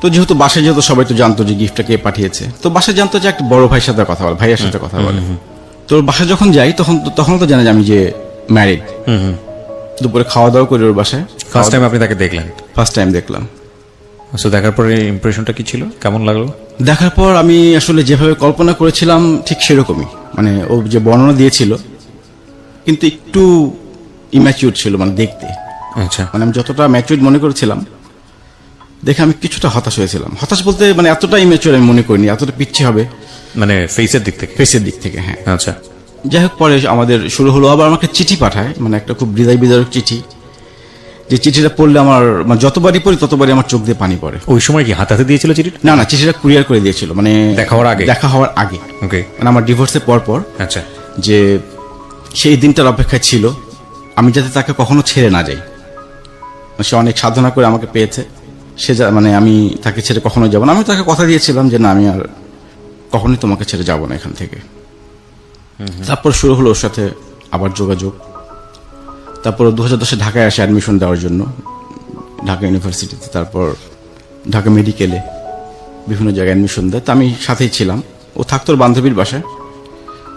তো যেহেতু বাসায় যেহেতু সবাই তো জানতো যে গিফটটা কে পাঠিয়েছে, তো বাসায় জানতো যে একটা বড় ভাইয়ের সাথে কথা বলে, ভাইয়ের সাথে কথা বলে। তো বাসায় যখন যাই তখন তো জানে যে আমি যে ম্যারিড। দুপুরে খাওয়া দাওয়া করি ওর বাসায়। ফার্স্ট টাইম আপনি তাকে দেখলেন? ফার্স্ট টাইম দেখলাম। সো দেখার পরে ইমপ্রেশনটা কি ছিল, কেমন লাগলো? দেখার পর আমি আসলে যেভাবে কল্পনা করেছিলাম ঠিক সেরকমই, মানে ও যে বর্ণনা দিয়েছিল, কিন্তু একটু ইম্যাচিউর ছিল মানে দেখতে। আচ্ছা, মানে আমি যতটা ম্যাচিউর মনে করেছিলাম, দেখে আমি কিছুটা হতাশ হয়েছিলাম। হতাশ বলতে মানে এতটা ইম্যাচিউর আমি মনে করিনি, এতটা পিচ্ছি হবে মানে ফেসের দিক থেকে? ফেসের দিক থেকে, হ্যাঁ। আচ্ছা, যাই হোক, পরে আমাদের শুরু হলো। আবার আমাকে চিঠি পাঠায়, মানে একটা খুব হৃদয় বিদারক চিঠি, যে চিঠিটা পড়লে আমার মানে যতবারই পড়ি ততবারই আমার চোখ দিয়ে পানি পড়ে। ওই সময় কি হাতে দিয়েছিল চিঠি? না না, চিঠিটা কুরিয়ার করে দিয়েছিল, মানে দেখা হওয়ার আগে। দেখা হওয়ার আগে, ওকে। মানে আমার ডিভোর্সের পর আচ্ছা। যে সেই দিনটার অপেক্ষায় ছিল আমি যাতে তাকে কখনো ছেড়ে না যাই। সে অনেক সাধনা করে আমাকে পেয়েছে, সে মানে আমি তাকে ছেড়ে কখনো যাব না। আমি তাকে কথা দিয়েছিলাম যে না, আমি আর কখনোই তোমাকে ছেড়ে যাব না এখান থেকে। তারপর শুরু হলো ওর সাথে আবার যোগাযোগ। তারপর 2010-এ ঢাকায় আসে অ্যাডমিশন দেওয়ার জন্য, ঢাকা ইউনিভার্সিটিতে, তারপর ঢাকা মেডিকেলে বিভিন্ন জায়গায় অ্যাডমিশন দেয়। তো আমি সাথেই ছিলাম। ও থাকতো ওর বান্ধবীর বাসায়,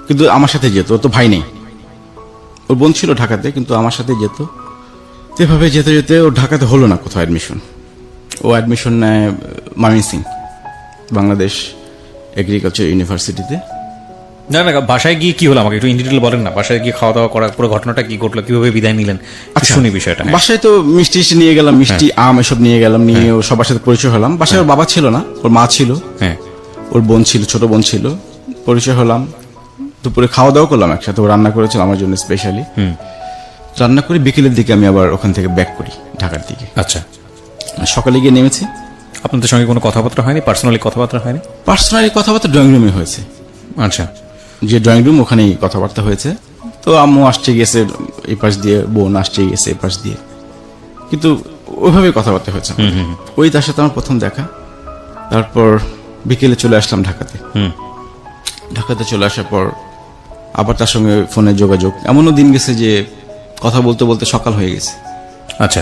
কিন্তু আমার সাথে যেত। ওর তো ভাই নেই, ওর বোন ছিল ঢাকাতে, কিন্তু আমার সাথে যেত। এভাবে যেতে যেতে ওর ঢাকাতে হলো না কোথাও অ্যাডমিশন। ও অ্যাডমিশন নেয় ময়মনসিং বাংলাদেশ এগ্রিকালচার ইউনিভার্সিটিতে। না না, বাসায় গিয়ে কি হলো আমাকে একটু ইন ডিটেল বলেন না। বাসায় গিয়ে খাওয়া দাওয়া করা, পুরো ঘটনাটা কি ঘটলো, কিভাবে বিদায় নিলেন, শুনি বিষয়টা। বাসায় তো মিষ্টি নিয়ে গেলাম, মিষ্টি আম এসব নিয়ে গেলাম, নিয়ে ওর সবার সাথে পরিচয় হলাম। বাসায় ওর বাবা ছিল না, ওর মা ছিল, হ্যাঁ, ওর বোন ছিল, ছোট বোন ছিল। পরিচয় হলাম, দুপুরে খাওয়া দাওয়া করলাম একসাথে। ও রান্না করেছিল আমার জন্য স্পেশালি। রান্না করে বিকেলের দিকে আমি আবার ওখান থেকে ব্যাক করি ঢাকার দিকে। আচ্ছা। সকালে গিয়ে নেমেছি। আপনাদের সঙ্গে কোনো কথাবার্তা হয়নি, পার্সোনালি কথাবার্তা হয়নি? পার্সোনালি কথাবার্তা ড্রয়িং রুমে হয়েছে। আচ্ছা। যে ড্রয়িং রুম, ওখানেই কথাবার্তা হয়েছে। তো আম্মু আসছে গেছে এই পাশ দিয়ে, বোন আসছে গেছে এই পাশ দিয়ে, কিন্তু ওইভাবে কথাবার্তা হয়েছে। ওই তার সাথে আমার প্রথম দেখা। তারপর বিকেলে চলে আসলাম ঢাকাতে। ঢাকাতে চলে আসার পর আবার তার সঙ্গে ফোনে যোগাযোগ। এমনও দিন গেছে যে কথা বলতে বলতে সকাল হয়ে গেছে। আচ্ছা।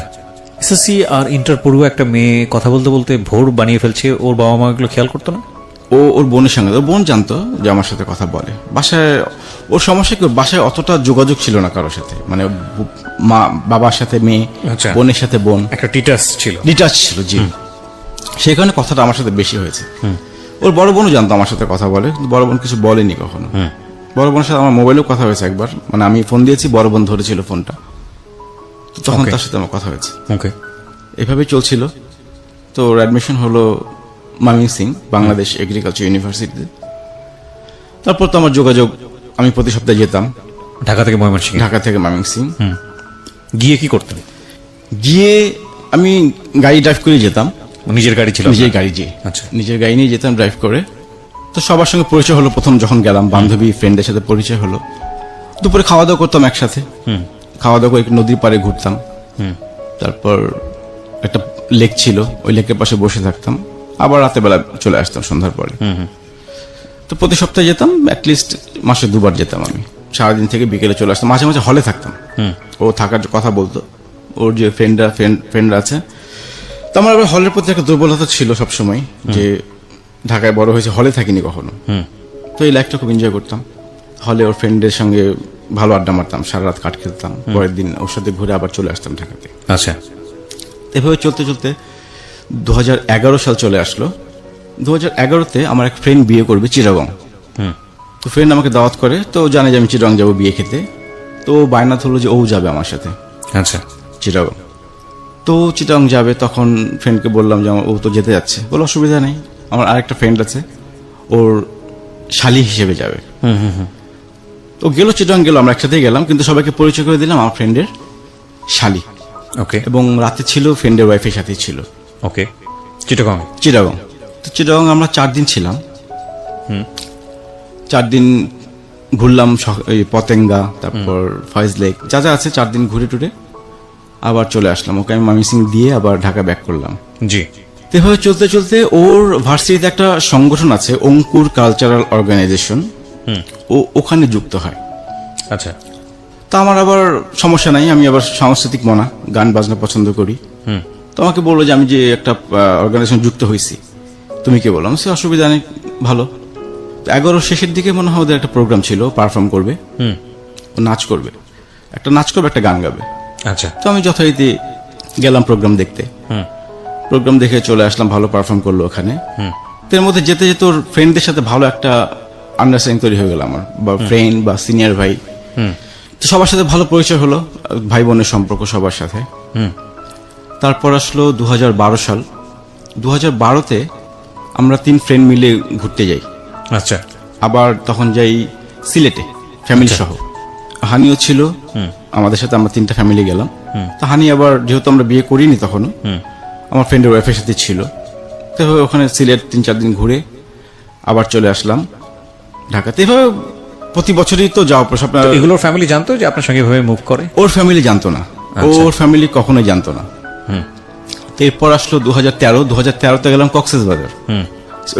এসএসসি আর ইন্টার পড়ুয়া একটা মেয়ে কথা বলতে বলতে ভোর বানিয়ে ফেলছে, ওর বাবা মা এগুলো খেয়াল করতো না? ও ওর বোনের সঙ্গে, ওর বোন জানতো যে আমার সাথে কথা বলে। বাসায় ওর সমস্যা কি, বাসায় অতটা যোগাযোগ ছিল না কারোর সাথে, মানে মা বাবার সাথে মেয়ে, আচ্ছা। বোনের সাথে বোন, একটা টিটাস ছিল, ডিটাচ ছিল। জি, সেই কারণে কথাটা আমার সাথে বেশি হয়েছে। ওর বড় বোনও জানতো আমার সাথে কথা বলে, কিন্তু বড় বোন কিছু বলেনি কখনো। বড় বোনের সাথে আমার মোবাইলেও কথা হয়েছে একবার, মানে আমি ফোন দিয়েছি, বড় বোন ধরেছিল ফোনটা, তখন তার সাথে আমার কথা হয়েছে। ওকে। এভাবেই চলছিল। তো ওর অ্যাডমিশন হলো ময়মনসিং বাংলাদেশ এগ্রিকালচার ইউনিভার্সিটিতে। তারপর তো আমার যোগাযোগ, আমি প্রতি সপ্তাহে যেতাম ঢাকা থেকে ময়মনসিংহ। ঢাকা থেকে ময়মনসিং। গিয়ে কি করতেন? গিয়ে আমি গাড়ি ড্রাইভ করে যেতাম। নিজের গাড়ি ছিল? নিজের গাড়ি, যে আচ্ছা, নিজের গাড়ি নিয়ে যেতাম ড্রাইভ করে। তো সবার সঙ্গে পরিচয় হলো প্রথম যখন গেলাম, বান্ধবী ফ্রেন্ডের সাথে পরিচয় হলো। দুপুরে খাওয়া দাওয়া করতাম একসাথে, খাওয়া দাওয়া করে নদীর পাড়ে ঘুরতাম। তারপর একটা লেক ছিল, ওই লেকের পাশে বসে থাকতাম। আবার রাতের বেলা চলে আসতাম সন্ধ্যার পরে। তো প্রতি সপ্তাহে যেতাম, অ্যাটলিস্ট মাসে 2 বার যেতাম আমি। সারাদিন থেকে বিকেলে চলে আসতাম। মাঝে মাঝে হলে থাকতাম, ও থাকার কথা বলতো, ওর যে ফ্রেন্ডরা আছে। তো আমার আবার হলের প্রতি একটা দুর্বলতা ছিল সবসময়, যে ঢাকায় বড় হয়েছে, হলে থাকিনি কখনো। তো এই লাইফটা খুব এনজয় করতাম। হলে ওর ফ্রেন্ডের সঙ্গে ভালো আড্ডা মারতাম, সারা রাত কাট খেলতাম। পরের দিন ওর সাথে ঘুরে আবার চলে আসতাম ঢাকাতে। আচ্ছা। এভাবে চলতে চলতে 2011 সাল চলে আসলো। 2011-তে আমার এক ফ্রেন্ড বিয়ে করবে চিটাগং। তো ফ্রেন্ড আমাকে দাওয়াত করে, তো জানে যে আমি চিটাগং যাবো বিয়ে খেতে। তো বায়না হলো যে ও যাবে আমার সাথে। আচ্ছা। চিটাগং। তো চিটাগং যাবে, তখন ফ্রেন্ডকে বললাম যে ও তো যেতে যাচ্ছে। বলে অসুবিধা নেই, আমার আরেকটা ফ্রেন্ড আছে, ওর শালি হিসেবে যাবে। তো গেল, চিটাগং গেল, আমরা একসাথে গেলাম, কিন্তু সবাইকে পরিচয় করে দিলাম আমার ফ্রেন্ডের শালি। ওকে। এবং রাতে ছিল ফ্রেন্ডের ওয়াইফের সাথে ছিল। ওকে। চিটাগং। তো চিটাগং আমরা 4 দিন ছিলাম। 4 দিন ঘুরলাম, পতেঙ্গা, তারপর ফয়েজ লেক, যা যা আছে 4 দিন ঘুরে টুরে আবার চলে আসলাম। ওকে আমি ময়মনসিং দিয়ে আবার ঢাকা ব্যাক করলাম। জি। এভাবে চলতে চলতে ওর ভার্সিটিতে একটা সংগঠন আছে, অঙ্কুর কালচারাল অর্গানাইজেশন, ও ওখানে যুক্ত হয়। আচ্ছা। তা আমার আবার সমস্যা নাই, আমি আবার সাংস্কৃতিক মনা, গান বাজনা পছন্দ করি। তো আমাকে বললো যে আমি যে একটা অর্গানাইজেশন যুক্ত হয়েছি, তুমি কি বললাম, সে অসুবিধা নেই, ভালো। 11 শেষের দিকে মনে হয় ওদের একটা প্রোগ্রাম ছিল, পারফর্ম করবে, নাচ করবে, একটা গান গাবে। আচ্ছা। তো আমি যথারীতি গেলাম প্রোগ্রাম দেখতে। প্রোগ্রাম দেখে চলে আসলাম, ভালো পারফর্ম করলো ওখানে। এর মধ্যে যেতে যেতে ওর ফ্রেন্ডদের সাথে ভালো একটা আন্ডারস্ট্যান্ডিং তৈরি হয়ে গেল আমার, বা ফ্রেন্ড বা সিনিয়র ভাই। তো সবার সাথে ভালো পরিচয় হলো, ভাই বোনের সম্পর্ক সবার সাথে। তারপর আসলো 2012 সাল। 2012-তে আমরা 3 ফ্রেন্ড মিলে ঘুরতে যাই। আচ্ছা। আবার তখন যাই সিলেটে ফ্যামিলি সহ। হানিও ছিল আমাদের সাথে, আমরা 3টা ফ্যামিলি গেলাম। তো হানি আবার যেহেতু আমরা বিয়ে করিনি তখনও, আমার ফ্রেন্ডের ওয়াইফের সাথে ছিল। তো ওখানে সিলেট 3-4 দিন ঘুরে আবার চলে আসলাম ঢাকাতে। এভাবে প্রতি বছরই তো যাওয়া পড়ে। আপনার এগুলোর ফ্যামিলি জানতো যে আপনার সঙ্গে এভাবে মুভ করে? ওর ফ্যামিলি জানতো না, আচ্ছা। ওর ফ্যামিলি কখনোই জানতো না। তো এরপর আসলো 2013-তে গেলাম কক্সবাজার।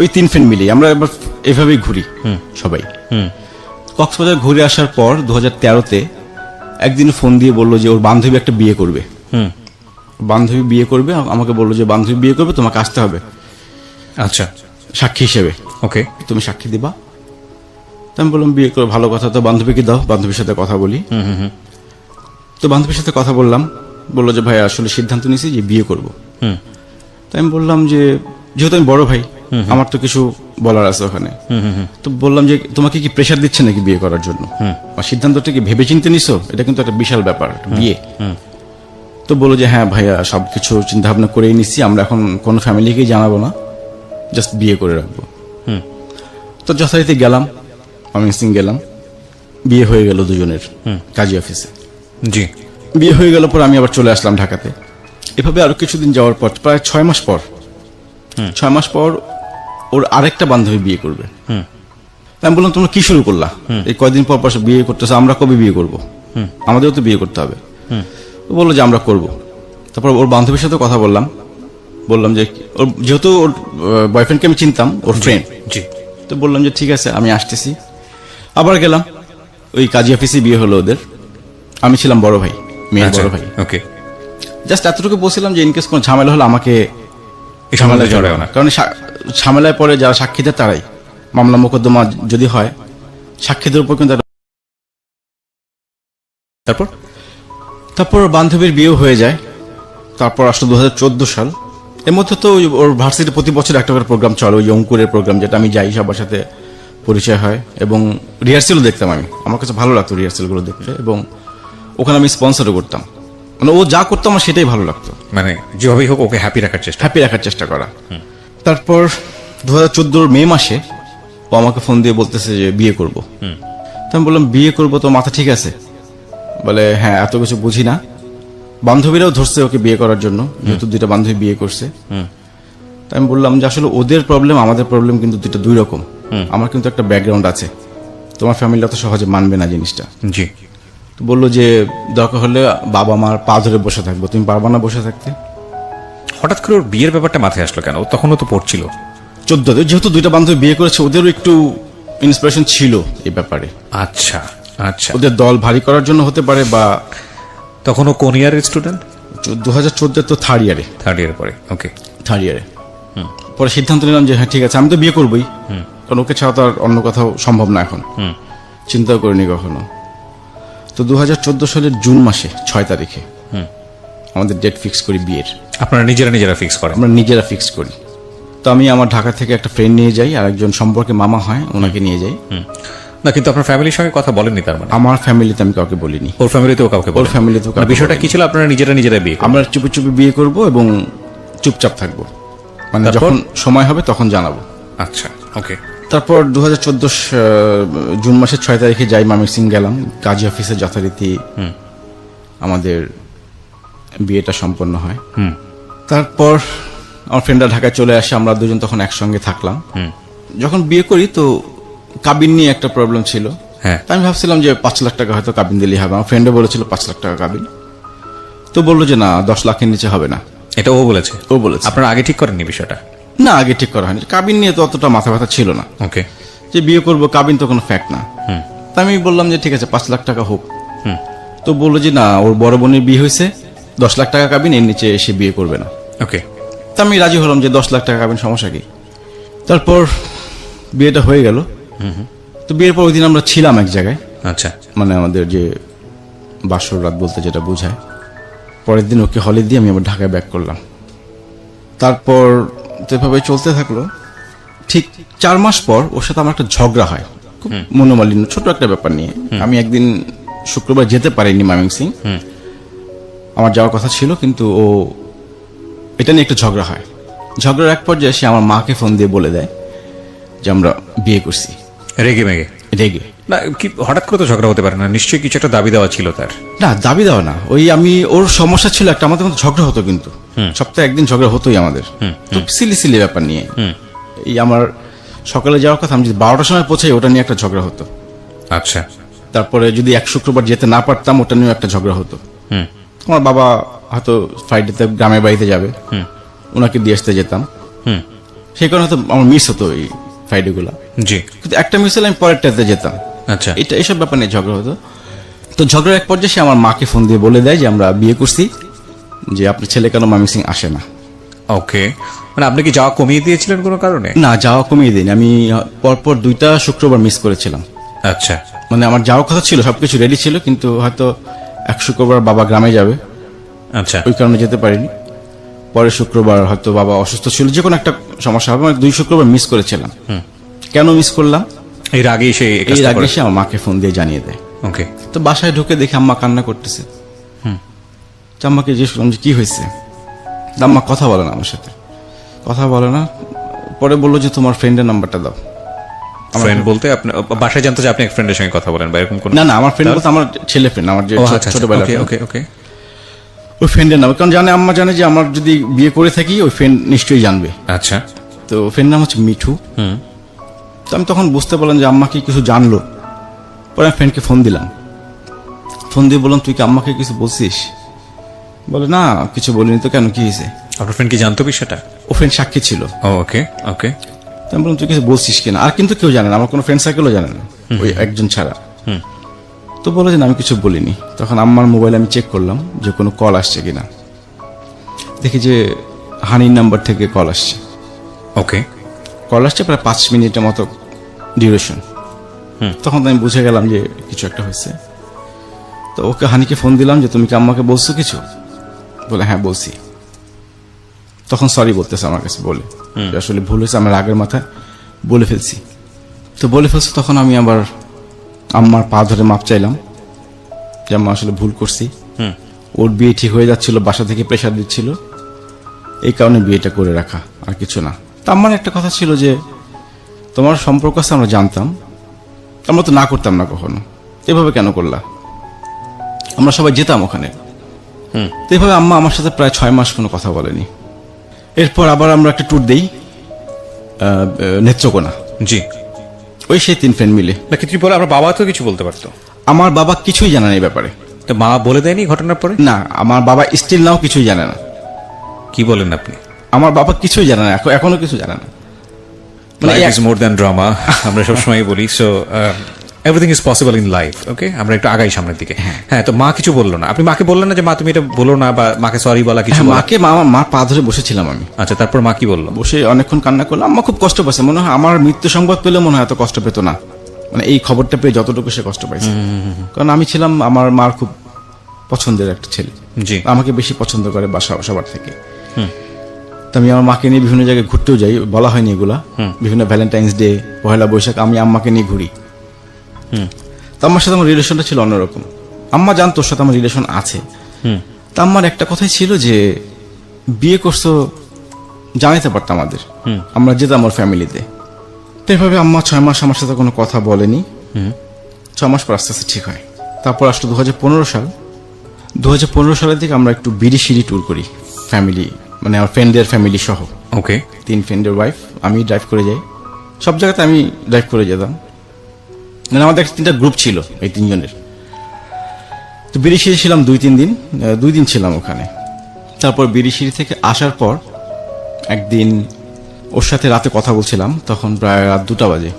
ওই 3 ফ্রেন্ড মিলি আমরা এবার এভাবেই ঘুরি সবাই। কক্সবাজার ঘুরে আসার পর 2013-তে একদিন ফোন দিয়ে বললো যে ওর বান্ধবী একটা বিয়ে করবে। বান্ধবী বিয়ে করবে, আমাকে বললো যে বান্ধবী বিয়ে করবে, তোমাকে আসতে হবে আচ্ছা, সাক্ষী হিসেবে। ওকে। তুমি সাক্ষী দিবা। তো আমি বললাম বিয়ে করে ভালো কথা, তো বান্ধবীকে দাও, বান্ধবীর সাথে কথা বলি। তো বান্ধবীর সাথে কথা বললাম, বললো যে ভাই আসলে সিদ্ধান্ত নিয়েছি যে বিয়ে করব। তো আমি বললাম যে যেহেতু আমি বড় ভাই, আমার তো কিছু বলার আছে ওখানে। তো বললাম যে তোমাকে কি প্রেশার দিচ্ছে নাকি বিয়ে করার জন্য, বা সিদ্ধান্তটা কি ভেবে চিন্তে নিছো? এটা কিন্তু একটা বিশাল ব্যাপার, বিয়ে। তো বললো যে হ্যাঁ ভাইয়া সবকিছু চিন্তা ভাবনা করেই নিচ্ছি, আমরা এখন কোনো ফ্যামিলিকেই জানাবো না, জাস্ট বিয়ে করে রাখবো। তো যথারীতি গেলাম, আমি গেলাম, বিয়ে হয়ে গেল দুজনের কাজী অফিসে। জি। বিয়ে হয়ে গেল পর আমি আবার চলে আসলাম ঢাকাতে। এভাবে আরো কিছুদিন যাওয়ার পর প্রায় 6 মাস পর, 6 মাস পর ওর আরেকটা বান্ধবী বিয়ে করবে। আমি বললাম তোমরা কি শুরু করলা, এই কয়দিন পর পর বিয়ে করতেছে, আমরা কবে বিয়ে করব? আমাদেরও তো বিয়ে করতে হবে। ও বললো যে আমরা করব। তারপর ওর বান্ধবীর সাথে কথা বললাম, বললাম যে ওর যেহেতু ওর বয়ফ্রেন্ডকে আমি চিনতাম, ওর ফ্রেন্ড। জি। তো বললাম যে ঠিক আছে আমি আসতেছি। আবার গেলাম, ওই কাজী অফিসে বিয়ে হলো ওদের। আমি ছিলাম বড় ভাই, মেয়ের বড় ভাই। ওকে। জাস্ট এতটুকু বলছিলাম যে ইনকেস কোনো ঝামেলা হলে আমাকে এই ঝামেলায় জড়াও না। কারণ ঝামেলায় পরে যারা সাক্ষী দেয় তারাই, মামলা মোকদ্দমা যদি হয় সাক্ষীদের উপর কিন্তু তারপর বান্ধবীর বিয়ে হয়ে যায়। তারপর আসলো 2014 সাল। এর মধ্যে তো ওর ভার্সিটি প্রতি বছর একটা করে প্রোগ্রাম চলে, ওই অঙ্কুরের প্রোগ্রাম, যেটা আমি যাই, সবার সাথে পরিচয় হয় এবং রিহার্সেলও দেখতাম আমি। আমার কাছে ভালো লাগতো রিহার্সেলগুলো দেখতে, এবং ওখানে আমি স্পন্সরও করতাম। মানে ও যা করতো আমার সেটাই ভালো লাগতো, মানে যেভাবেই হোক ওকে হ্যাপি রাখার চেষ্টা করা। তারপর 2014 মে মাসে ও আমাকে ফোন দিয়ে বলতেছে যে বিয়ে করব। তো আমি বললাম বিয়ে করব তো মাথা ঠিক আছে? বলে হ্যাঁ, এত কিছু বুঝি না। বান্ধবীরাও ধরছে ওকে বিয়ে করার জন্য, যেহেতু 2টা বান্ধবী বিয়ে করছে। তাই আমি বললাম যে আসলে ওদের প্রবলেম আমাদের প্রবলেম কিন্তু 2 রকম। আমার কিন্তু একটা ব্যাকগ্রাউন্ড আছে, তোমার ফ্যামিলি অত সহজে মানবে না জিনিসটা। জি। তো বললো যে দরকার হলে বাবা মার পা ধরে বসে থাকবো, তুমি পারবা না বসে থাকতে? হঠাৎ করে ওর বিয়ের ব্যাপারটা মাথায় আসলো কেন? তখনও তো পড়ছিল। 14, যেহেতু 2টা বান্ধবী বিয়ে করেছে, ওদেরও একটু ইন্সপিরেশন ছিল এই ব্যাপারে। আচ্ছা আচ্ছা। ওদের দল ভারী করার জন্য হতে পারে, বা তখনও কোন ইয়ারের স্টুডেন্ট? 2014 তো থার্ড ইয়ারে। পরে। ওকে। থার্ড ইয়ারে পরে সিদ্ধান্ত নিলাম যে হ্যাঁ ঠিক আছে, আমি তো বিয়ে করবোই, কারণ ওকে ছাড়া তো আর অন্য কোথাও সম্ভব না এখন। চিন্তাও করিনি কখনো। তো 2014 সালের জুন মাসে 6 তারিখে আমাদের ডেট ফিক্স করি বিয়ের। আপনারা নিজেরা ফিক্স করেন? আমরা নিজেরা ফিক্স করি। তো আমি আমার ঢাকা থেকে একটা ফ্রেন্ড নিয়ে যাই, আর একজন সম্পর্কে মামা হয় ওনাকে নিয়ে যাই। না, কিন্তু আপনার ফ্যামিলির সঙ্গে কথা বলেননি তার মানে? আমার ফ্যামিলিতে আমি কাউকে বলিনি। ওর ফ্যামিলিতেও কাউকে? ওর ফ্যামিলিতেও কাউকে। বিষয়টা কি ছিল? আপনারা নিজেরা বিয়ে? আমরা চুপি চুপি বিয়ে করব এবং চুপচাপ থাকবো, মানে যখন সময় হবে তখন জানাবো। আচ্ছা, ওকে। তারপর 2014 জুন মাসের 6 তারিখে যাই ময়মনসিংহ গেলাম, কাজী অফিসে যথারীতি আমাদের বিয়েটা সম্পন্ন হয়। তারপর আমার ফ্রেন্ডরা ঢাকায় চলে আসে, আমরা দুজন তখন একসঙ্গে থাকলাম। যখন বিয়ে করি তো কাবিন নিয়ে একটা প্রবলেম ছিল। আমি ভাবছিলাম যে 5 লাখ টাকা হয়তো কাবিন দিলেই হবে। আমার ফ্রেন্ডে বলেছিল 5 লাখ টাকা কাবিন, তো বললো যে না 10 লাখের নিচে হবে না। এটা ও বলেছে? ও বলেছে। আপনারা আগে ঠিক করেননি বিষয়টা? না, আগে ঠিক করা হয়নি। কাবিন নিয়ে তো অতটা মাথা ব্যথা ছিল না। ওকে। যে বিয়ে করবো, কাবিন তো কোনো ফ্যাক্ট না। তা আমি বললাম যে ঠিক আছে 5 লাখ টাকা হোক। তো বললো যে না, ওর বড় বোনের বিয়ে হয়েছে, 10 লাখ টাকা কাবিন, এর নিচে সে বিয়ে করবে না। ওকে। তা আমি রাজি হলাম যে 10 লাখ টাকা কাবিন, সমস্যা কি। তারপর বিয়েটা হয়ে গেল। তো বিয়ের পর ওই দিন আমরা ছিলাম এক জায়গায়। আচ্ছা। মানে আমাদের যে বাসর রাত বলতে যেটা বোঝায়। পরের দিন ওকে হলে দিয়ে আমি আবার ঢাকায় ব্যাক করলাম। তারপর যেভাবে চলতে থাকলো, ঠিক 4 মাস পর ওর সাথে আমার একটা ঝগড়া হয়, খুব মনোমালিন্য, ছোট একটা ব্যাপার নিয়ে। আমি একদিন শুক্রবার যেতে পারিনি ময়মনসিংহ, আমার যাওয়ার কথা ছিল, কিন্তু ও এটা নিয়ে একটা ঝগড়া হয়। ঝগড়ার এক পর্যায়ে সে আমার মাকে ফোন দিয়ে বলে দেয় যে আমরা বিয়ে করছি। রেগে মেগে? রেগে, না কি হঠাৎ করে তো ঝগড়া হতে পারে না, নিশ্চয়ই কিছু একটা দাবি দেওয়া ছিল তার। না, দাবি দেওয়া না, ওই আমি ওর সমস্যা ছিল একটা, আমাদের মধ্যে ঝগড়া হতো, কিন্তু সপ্তাহে একদিন ঝগড়া হতোই আমাদের, তো সিলি সিলি ব্যাপার নিয়ে। এই আমার সকালে যাওয়ার কথা, আমি যদি 12টার সময় পৌঁছাই ওটা নিয়ে একটা ঝগড়া হতো। আচ্ছা। তারপরে যদি এক শুক্রবার যেতে না পারতাম ওটা নিয়েও একটা ঝগড়া হতো। আমার বাবা হয়তো ফ্রাইডেতে গ্রামের বাড়িতে যাবে, ওনাকে দিয়ে আসতে যেতাম, সেই কারণে হয়তো আমার মিস হতো এই ফ্রাইডে গুলা। জি। কিন্তু একটা মিস হলে আমি পরেরটাতে যেতাম। আচ্ছা। এটা এইসব ব্যাপার নিয়ে ঝগড়া হতো। তো ঝগড়ার এক পর্যায়ে সে আমার মাকে ফোন দিয়ে বলে দেয় যে আমরা বিয়ে করছি, যে আপনার ছেলে কেন ময়মনসিং আসে না। ওকে, মানে আপনি কি যাওয়া কমিয়ে দিয়েছিলেন কোনো কারণে? না, যাওয়া কমিয়ে দিন, আমি পরপর 2টা শুক্রবার মিস করেছিলাম। আচ্ছা। মানে আমার যাওয়ার কথা ছিল, সবকিছু রেডি ছিল, কিন্তু হয়তো এক শুক্রবার বাবা গ্রামে যাবে, আচ্ছা। ওই কারণে যেতে পারিনি। পরের শুক্রবার হয়তো বাবা অসুস্থ ছিল, যে কোনো একটা সমস্যা হবে, মানে 2 শুক্রবার মিস করেছিলাম। কেন মিস করলাম? এর আগে সে এর আগে সে আমার মাকে ফোন দিয়ে জানিয়ে দেয়। ওকে। তো বাসায় ঢুকে দেখে আম্মা কান্না করতেছে। তো আম্মাকে জিজ্ঞেস করলাম যে কি হয়েছে। তো আম্মা কথা বলে না আমার সাথে, কথা বলে না। পরে বললো যে তোমার ফ্রেন্ডের নাম্বারটা দাও। ফ্রেন্ড বলতে আপনি বাসায় জানতো যে আপনি এক ফ্রেন্ডের সঙ্গে কথা বলেন বা এরকম কোন? না না, আমার ফ্রেন্ড বলতে আমার ছেলে ফ্রেন্ড, আমার যে ছোটবেলা। ওকে ওকে ওকে। ওই ফ্রেন্ডের নাম, কারণ জানে, আম্মা জানে যে আমার যদি বিয়ে করে থাকি ওই ফ্রেন্ড নিশ্চয়ই জানবে। আচ্ছা। তো ফ্রেন্ড নাম হচ্ছে মিঠু। তো আমি তখন বুঝতে পারলাম যে আম্মা কি কিছু জানলো। পরে আমি ফ্রেন্ডকে ফোন দিলাম, ফোন দিয়ে বললাম তুই কি আম্মাকে কিছু বলছিস? বলে না, কিছু বলিনি। তো কেন, কি হয়েছে? আপনার ফ্রেন্ড কি জানতো বিষয়টা? ও ফ্রেন্ড সাক্ষী ছিল। ওকে ওকে। তো আমি বললাম তুই কিছু বলছিস কিনা? আর কিন্তু কেউ জানে না, আমার কোনো ফ্রেন্ড সার্কেলও জানে না, ওই একজন ছাড়া। তো বলে যে না, আমি কিছু বলিনি। তখন আম্মার মোবাইলে আমি চেক করলাম যে কোনো কল আসছে কিনা, দেখি যে হানির নাম্বার থেকে কল আসছে। ওকে। কল আসছে প্রায় 5 মিনিটের মতো ডিউরেশন। তখন তো আমি বুঝে গেলাম যে কিছু একটা হয়েছে। তো ওকে, হানিকে ফোন দিলাম যে তুমি কি আম্মাকে বলছো কিছু? বলে হ্যাঁ বলছি। তখন সরি বলতেছে আমার কাছে, বলে যে আসলে ভুল হয়েছে, আমার আগের মাথায় বলে ফেলছি। তো বলে ফেলছে, তখন আমি আবার আম্মার পা ধরে মাপ চাইলাম যে আম্মা আসলে ভুল করছি। ওর বিয়ে ঠিক হয়ে যাচ্ছিল, বাসা থেকে প্রেশার দিচ্ছিল, এই কারণে বিয়েটা করে রাখা, আর কিছু না। তা আমার একটা কথা ছিল যে তোমার সম্পর্ক আছে আমরা জানতাম, আমরা তো না করতাম না কখনো, এভাবে কেন করলা? আমরা সবাই যেতাম ওখানে। তো এভাবে আম্মা আমার সাথে প্রায় 6 মাস কোনো কথা বলেনি। এরপর আবার আমরা একটা ট্যুর দেই নেত্রকোনা। জি। ওই সেই 3 ফ্রেন্ড মিলে। না কিছু বলে, আমার বাবা তো কিছু বলতে পারতো। আমার বাবা কিছুই জানে না এই ব্যাপারে। তো মা বলে দেয়নি ঘটনার পরে? না, আমার বাবা স্টিল নাও কিছুই জানে না। কি বলেন আপনি? আমার বাবা কিছুই জানে না, এখনো কিছু জানে না। Life is more than drama, আমরা সবসময় বলি। So everything is possible in life. Okay, আমরা একটু আগাই সামনের দিকে। হ্যাঁ, তো মা কিছু বললো না? আপনি মাকে বললেন না যে মা তুমি এটা বলো না, বা মাকে সরি বলা কিছু? মাকে, মার পা ধরে বসেছিলাম আমি। আচ্ছা, তারপর মা কি বললো? বসে অনেকক্ষণ কান্না করলাম। আম্মা খুব কষ্ট পাইছে, মনে হয় আমার মৃত্যু সংবাদ পেলে মনে হয় এত কষ্ট পেত না, মানে এই খবরটা পেয়ে যতটুকু সে কষ্ট পাইছে। কারণ আমি ছিলাম আমার মার খুব পছন্দের একটা ছেলে, জি, আমাকে বেশি পছন্দ করে বাসা সবার থেকে। তো আমি আমার মাকে নিয়ে বিভিন্ন জায়গায় ঘুরতেও যাই, বলা হয়নি এগুলা, বিভিন্ন ভ্যালেন্টাইন্স ডে, পহেলা বৈশাখ আমি আম্মাকে নিয়ে ঘুরি। তো আম্মার সাথে আমার রিলেশনটা ছিল অন্যরকম। আম্মা জানতো ওর সাথে আমার রিলেশন আছে। তা আম্মার একটা কথাই ছিল যে বিয়ে করছো জানাইতে পারতাম আমাদের, আমরা যেতাম ওর ফ্যামিলিতে। তো এভাবে আম্মা 6 মাস আমার সাথে কোনো কথা বলেনি। 6 মাস পর আস্তে আস্তে ঠিক হয়। তারপর আসলো 2015 সাল। 2015 সালের দিকে আমরা একটু বিড়ি ট্যুর করি, ফ্যামিলি, মানে আমার ফ্রেন্ডের ফ্যামিলি সহ। ওকে। 3 ফ্রেন্ডের ওয়াইফ, আমি ড্রাইভ করে যাই, সব জায়গাতে আমি ড্রাইভ করে যেতাম। মানে আমাদের 3টা গ্রুপ ছিল এই 3 জনের। তো বিড়িশিরি ছিলাম 2-3 দিন, 2 দিন ছিলাম ওখানে। তারপর বিড়িশিরি থেকে আসার পর একদিন ওর সাথে রাতে কথা বলছিলাম, তখন প্রায় রাত 2টা বাজে।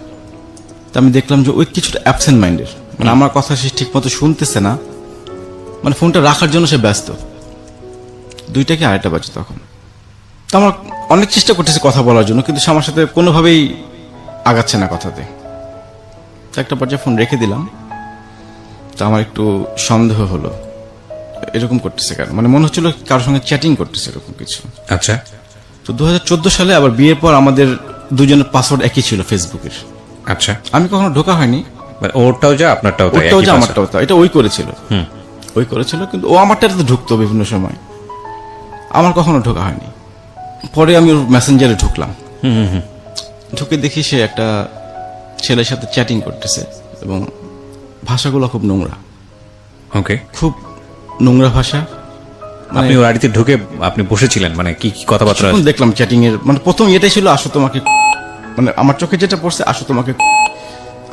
তা আমি দেখলাম যে ওই কিছুটা অ্যাবসেন্ট মাইন্ডের, মানে আমার কথা সে ঠিক মতো শুনতেছে না, মানে ফোনটা রাখার জন্য সে ব্যস্ত। 2টা কি 2:30 বাজে তখন। তো আমার অনেক চেষ্টা করতেছে কথা বলার জন্য, কিন্তু সে আমার সাথে কোনোভাবেই আগাচ্ছে না কথাতে। তো একটা পর্যায়ে ফোন রেখে দিলাম। তো আমার একটু সন্দেহ হলো, এরকম করতেছে কেন, মানে মনে হচ্ছিল কারোর সঙ্গে চ্যাটিং করতেছে এরকম কিছু। আচ্ছা। তো 2014 সালে আবার বিয়ের পর আমাদের দুজনের পাসওয়ার্ড একই ছিল ফেসবুকের। আচ্ছা। আমি কখনো ঢোকা হয়নি, ওরটাও যা আপনারটাও তাই? ওটাও যা আমারটাও তাই। এটা ওই করেছিল, কিন্তু ও আমারটাতে ঢুকতো বিভিন্ন সময়, আমার কখনো ঢোকা হয়নি। পরে আমি ওর মেসেঞ্জারে ঢুকলাম, ঢুকে দেখি সে একটা ছেলের সাথে চ্যাটিং করতেছে এবং ভাষাগুলো খুব নোংরা, ওকে। খুব নোংরা ভাষা। আপনি ওর বাড়িতে ঢুকে আপনি বসেছিলেন, মানে কি কি কথাবার্তা? কিছুক্ষণ দেখলাম চ্যাটিং এর, মানে প্রথম এটাই ছিল, আসো তোমাকে, মানে আমার চোখে যেটা পড়ছে, আসো তোমাকে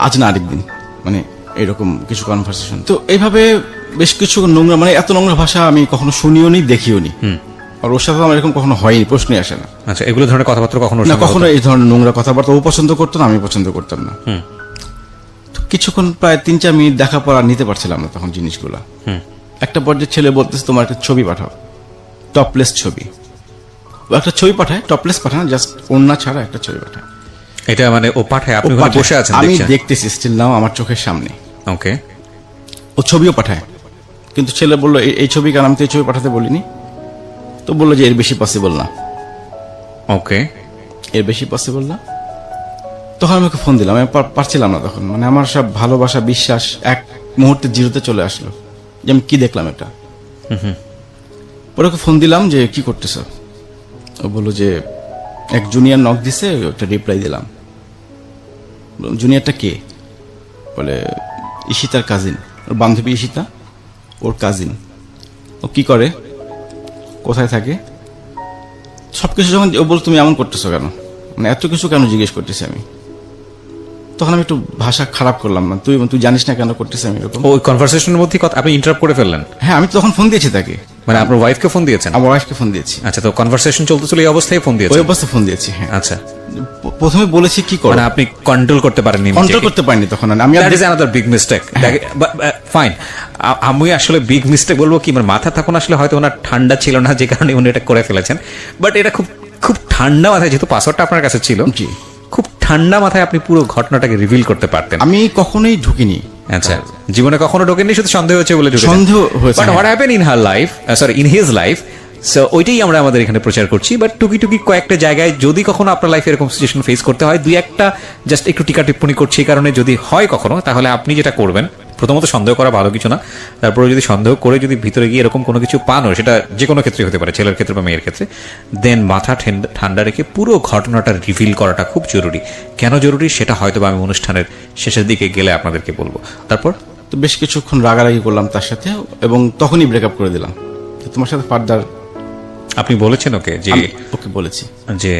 আজ না আরেকদিন, মানে এরকম কিছু কনভারসেশন। তো এইভাবে বেশ কিছু নোংরা, মানে এত নোংরা ভাষা আমি কখনো শুনিও নি, দেখিও নি। আর ওর সাথে আমার এরকম কখনো হয়নি, প্রশ্নই আসে না। আচ্ছা, এগুলো ধরনের কথাবার্তা কখনো না, কখনো এই ধরনের নোংরা কথাবার্তা ও পছন্দ করতো না, আমি পছন্দ করতাম না। তো কিছুক্ষণ প্রায় 3-4 মিনিট দেখা পর আর নিতে পারছিলাম না তখন জিনিসগুলা। একটা পর্যায়ে ছেলে বলতেছে তোমার একটা ছবি পাঠাও, টপলেস ছবি। ও একটা ছবি পাঠায়, টপলেস পাঠায় না, জাস্ট ওড়না ছাড়া একটা ছবি পাঠায়। এটা মানে ও পাঠায়, আপনি ও ওখানে পাঠায়, বসে আছেন, আমি দেখছেন? দেখতেছি স্টিল নাও আমার চোখের সামনে। ওকে। ও ছবিও পাঠায়, কিন্তু ছেলে বললো এই ছবি কেন, আমি তো এই ছবি পাঠাতে বলিনি। তো বললো যে এর বেশি পসিবল না, ওকে। এর বেশি পসিবল না। তখন আমি ওকে ফোন দিলাম, আমি পারছিলাম না তখন, মানে আমার সব ভালোবাসা বিশ্বাস এক মুহূর্তে জিরোতে চলে আসলো, যে আমি কি দেখলাম এটা। পরে ওকে ফোন দিলাম যে কি করতেছ। ও বললো যে এক জুনিয়র নক দিছে, একটা রিপ্লাই দিলাম। জুনিয়রটা কে? বলে ঈশিতার কাজিন, ওর বান্ধবী ঈশিতা, ওর কাজিন। ও কি করে, কোথায় থাকে, সবকিছু যখন ও বল তুমি এমন করতেছো কেন, মানে এত কিছু কেন জিজ্ঞেস করতেছি আমি। তখন আমি একটু ভাষা খারাপ করলাম, না তুই জানিস না কেন করতেছি আমি এরকম। ওই কনভারসেশনের মধ্যে কথা আপনি ইন্টারাপ্ট করে ফেললেন? হ্যাঁ, আমি তো তখন ফোন দিয়েছি তাকে, মানে আপনার ওয়াইফকে ফোন দিয়েছেন? আমার ওয়াইফকে ফোন দিয়েছি। আচ্ছা, তো কনভারসেশন চলতেছিল এই অবস্থায় ফোন ওই দিয়েছেন? অবস্থা ফোন দিয়েছি, হ্যাঁ। আচ্ছা, প্রথমে বলেছি কি করো, মানে আপনি কন্ট্রোল করতে পারেননি, কন্ট্রোল করতে পারিনি তখন আমি। That is another big mistake. Fine, আমি আসলে বিগ মিস্টেক বলবো কি, মানে মাথা তখন আসলে হয়তো ওনার ঠান্ডা ছিল না, যে কারণে উনি এটা করে ফেলেছেন। বাট এটা খুব খুব ঠান্ডা মাথায়, যেহেতু পাসওয়ার্ডটা আপনার কাছে ছিল, জি, খুব ঠান্ডা মাথায় আপনি পুরো ঘটনাটাকে রিভিল করতে পারতেন। আমি কখনোই ঢুকিনি। আচ্ছা, জীবনে কখনো ঢোকেননি, শুধু সন্দেহ হচ্ছে বলে ঢুকেছেন। সন্দেহ হয়েছে, but what happen in her life, sorry in his life, so ওইটাই আমরা আমাদের এখানে প্রচার করছি। বাট টুকি টুকি কয়েকটা জায়গায় যদি কখনো আপনার লাইফে এরকম সিচুয়েশন ফেস করতে হয়, দুই একটা জাস্ট একটু টিকা টিপ্পণী করছি এই কারণে, যদি হয় কখনো, তাহলে আপনি যেটা করবেন, প্রথমত সন্দেহ করা ভালো কিছু না, তারপরে যদি সন্দেহ করে যদি ভিতরে গিয়ে এরকম কোনো কিছু পানো, সেটা যে কোনো ক্ষেত্রে হতে পারে, ছেলের ক্ষেত্রে বা মেয়ের ক্ষেত্রে, দেন মাথা ঠান্ডা রেখে পুরো ঘটনাটা রিভিল করাটা খুব জরুরি। কেন জরুরি সেটা হয়তো আমি অনুষ্ঠানের শেষের দিকে গেলে আপনাদেরকে বলবো। তারপর তো বেশ কিছুক্ষণ রাগারাগি করলাম তার সাথে, এবং তখনই ব্রেকআপ করে দিলাম। তোমার সাথে ফার্দার আপনি বলেছেন ওকে যে, ওকে বলেছি যে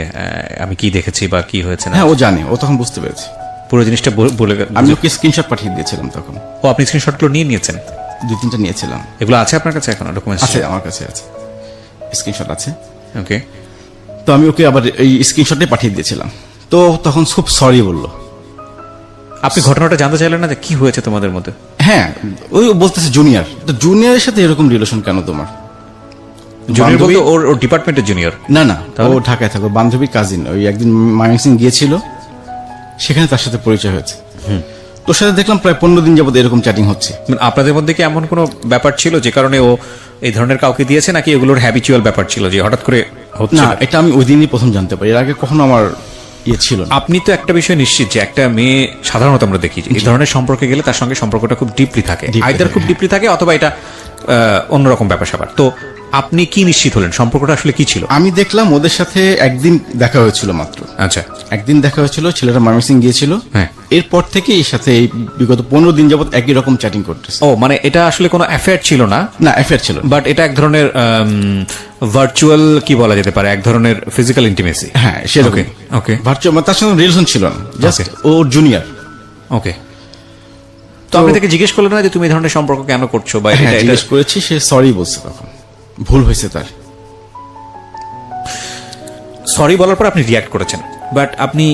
আমি কি দেখেছি বা কি হয়েছে না? হ্যাঁ, ও জানে, ও তখন বুঝতে পেরেছে। পুরো জিনিসটা বলে আমি ওকে স্ক্রিনশট পাঠিয়ে দিয়েছিলাম তখন। ও, আপনি স্ক্রিনশটগুলো নিয়ে নিয়েছেন? 2-3টা নিয়েছিলাম। এগুলো আছে আপনার কাছে এখন ডকুমেন্টস? আছে, আমার কাছে আছে, স্ক্রিনশট আছে। ওকে। তো আমি ওকে আবার এই স্ক্রিনশটে পাঠিয়ে দিয়েছিলাম। তো তখন খুব সরি বললো। আপনি ঘটনাটা জানতে চাইলেন না যে কি হয়েছে তোমাদের মধ্যে? হ্যাঁ, ওই বলতেছে জুনিয়র, তো জুনিয়রের সাথে এরকম রিলেশন কেন তোমার? জুনিয়র বলতে ওর ডিপার্টমেন্টের জুনিয়র? না না, ও ঢাকায় থাকো, বান্ধবী কাজিন। ওই একদিন ময়মনসিংহ গিয়েছিল, সেখানে তার সাথে পরিচয় হয়েছে। তোর সাথে দেখলাম প্রায় 15 দিন যাবত এরকম চ্যাটিং হচ্ছে। মানে আপনাদের মধ্যে কি এমন কোনো ব্যাপার ছিল যে কারণে ও এই ধরনের কাউকে দিয়েছে, নাকি এগুলোর হ্যাবিচুয়াল ব্যাপার ছিল যে হঠাৎ করে হচ্ছে? না, এটা আমি ওই দিনই প্রথম জানতে পারি, এর আগে কখনো আমার ইয়ে ছিল না। আপনি তো একটা বিষয় নিশ্চিত যে একটা মেয়ে সাধারণত আমরা দেখি যে এই ধরনের সম্পর্কে গেলে তার সঙ্গে সম্পর্কটা খুব ডিপলি থাকে, আইদার খুব ডিপলি থাকে অথবা এটা অন্যরকম ব্যাপার স্যাপার। তো আপনি কি নিশ্চিত হলেন সম্পর্কটা আসলে কি ছিল? আমি দেখলাম ওদের সাথে একদিন দেখা হয়েছিল মাত্র। আচ্ছা, একদিন দেখা হয়েছিল, ছেলেটা ময়মনসিংহ গিয়েছিল। হ্যাঁ। এরপর থেকে এর সাথে এই বিগত 15 দিন যাবত একই রকম চ্যাটিং করতেছে। ও, মানে এটা আসলে কোনো অ্যাফেয়ার ছিল না? না, অ্যাফেয়ার ছিল, বাট এটা এক ধরনের ভার্চুয়াল কি বলা যেতে পারে, এক ধরনের ফিজিক্যাল ইন্টিমেসি। হ্যাঁ, সেরকম। ওকে। ভার্চুয়াল, তার সঙ্গে রিলেশন ছিল না, জাস্ট ওর জুনিয়র। ওকে। তো আপনি তাকে জিজ্ঞেস করলেন না যে তুমি এই ধরনের সম্পর্ক কেন করছো বা হ্যাঁ, জিজ্ঞেস করেছি, সে সরি বলছে, তখন ভুল হয়েছে তার। সরি বলার পর আপনি রিয়াক্ট করেছেন, বাট আপনি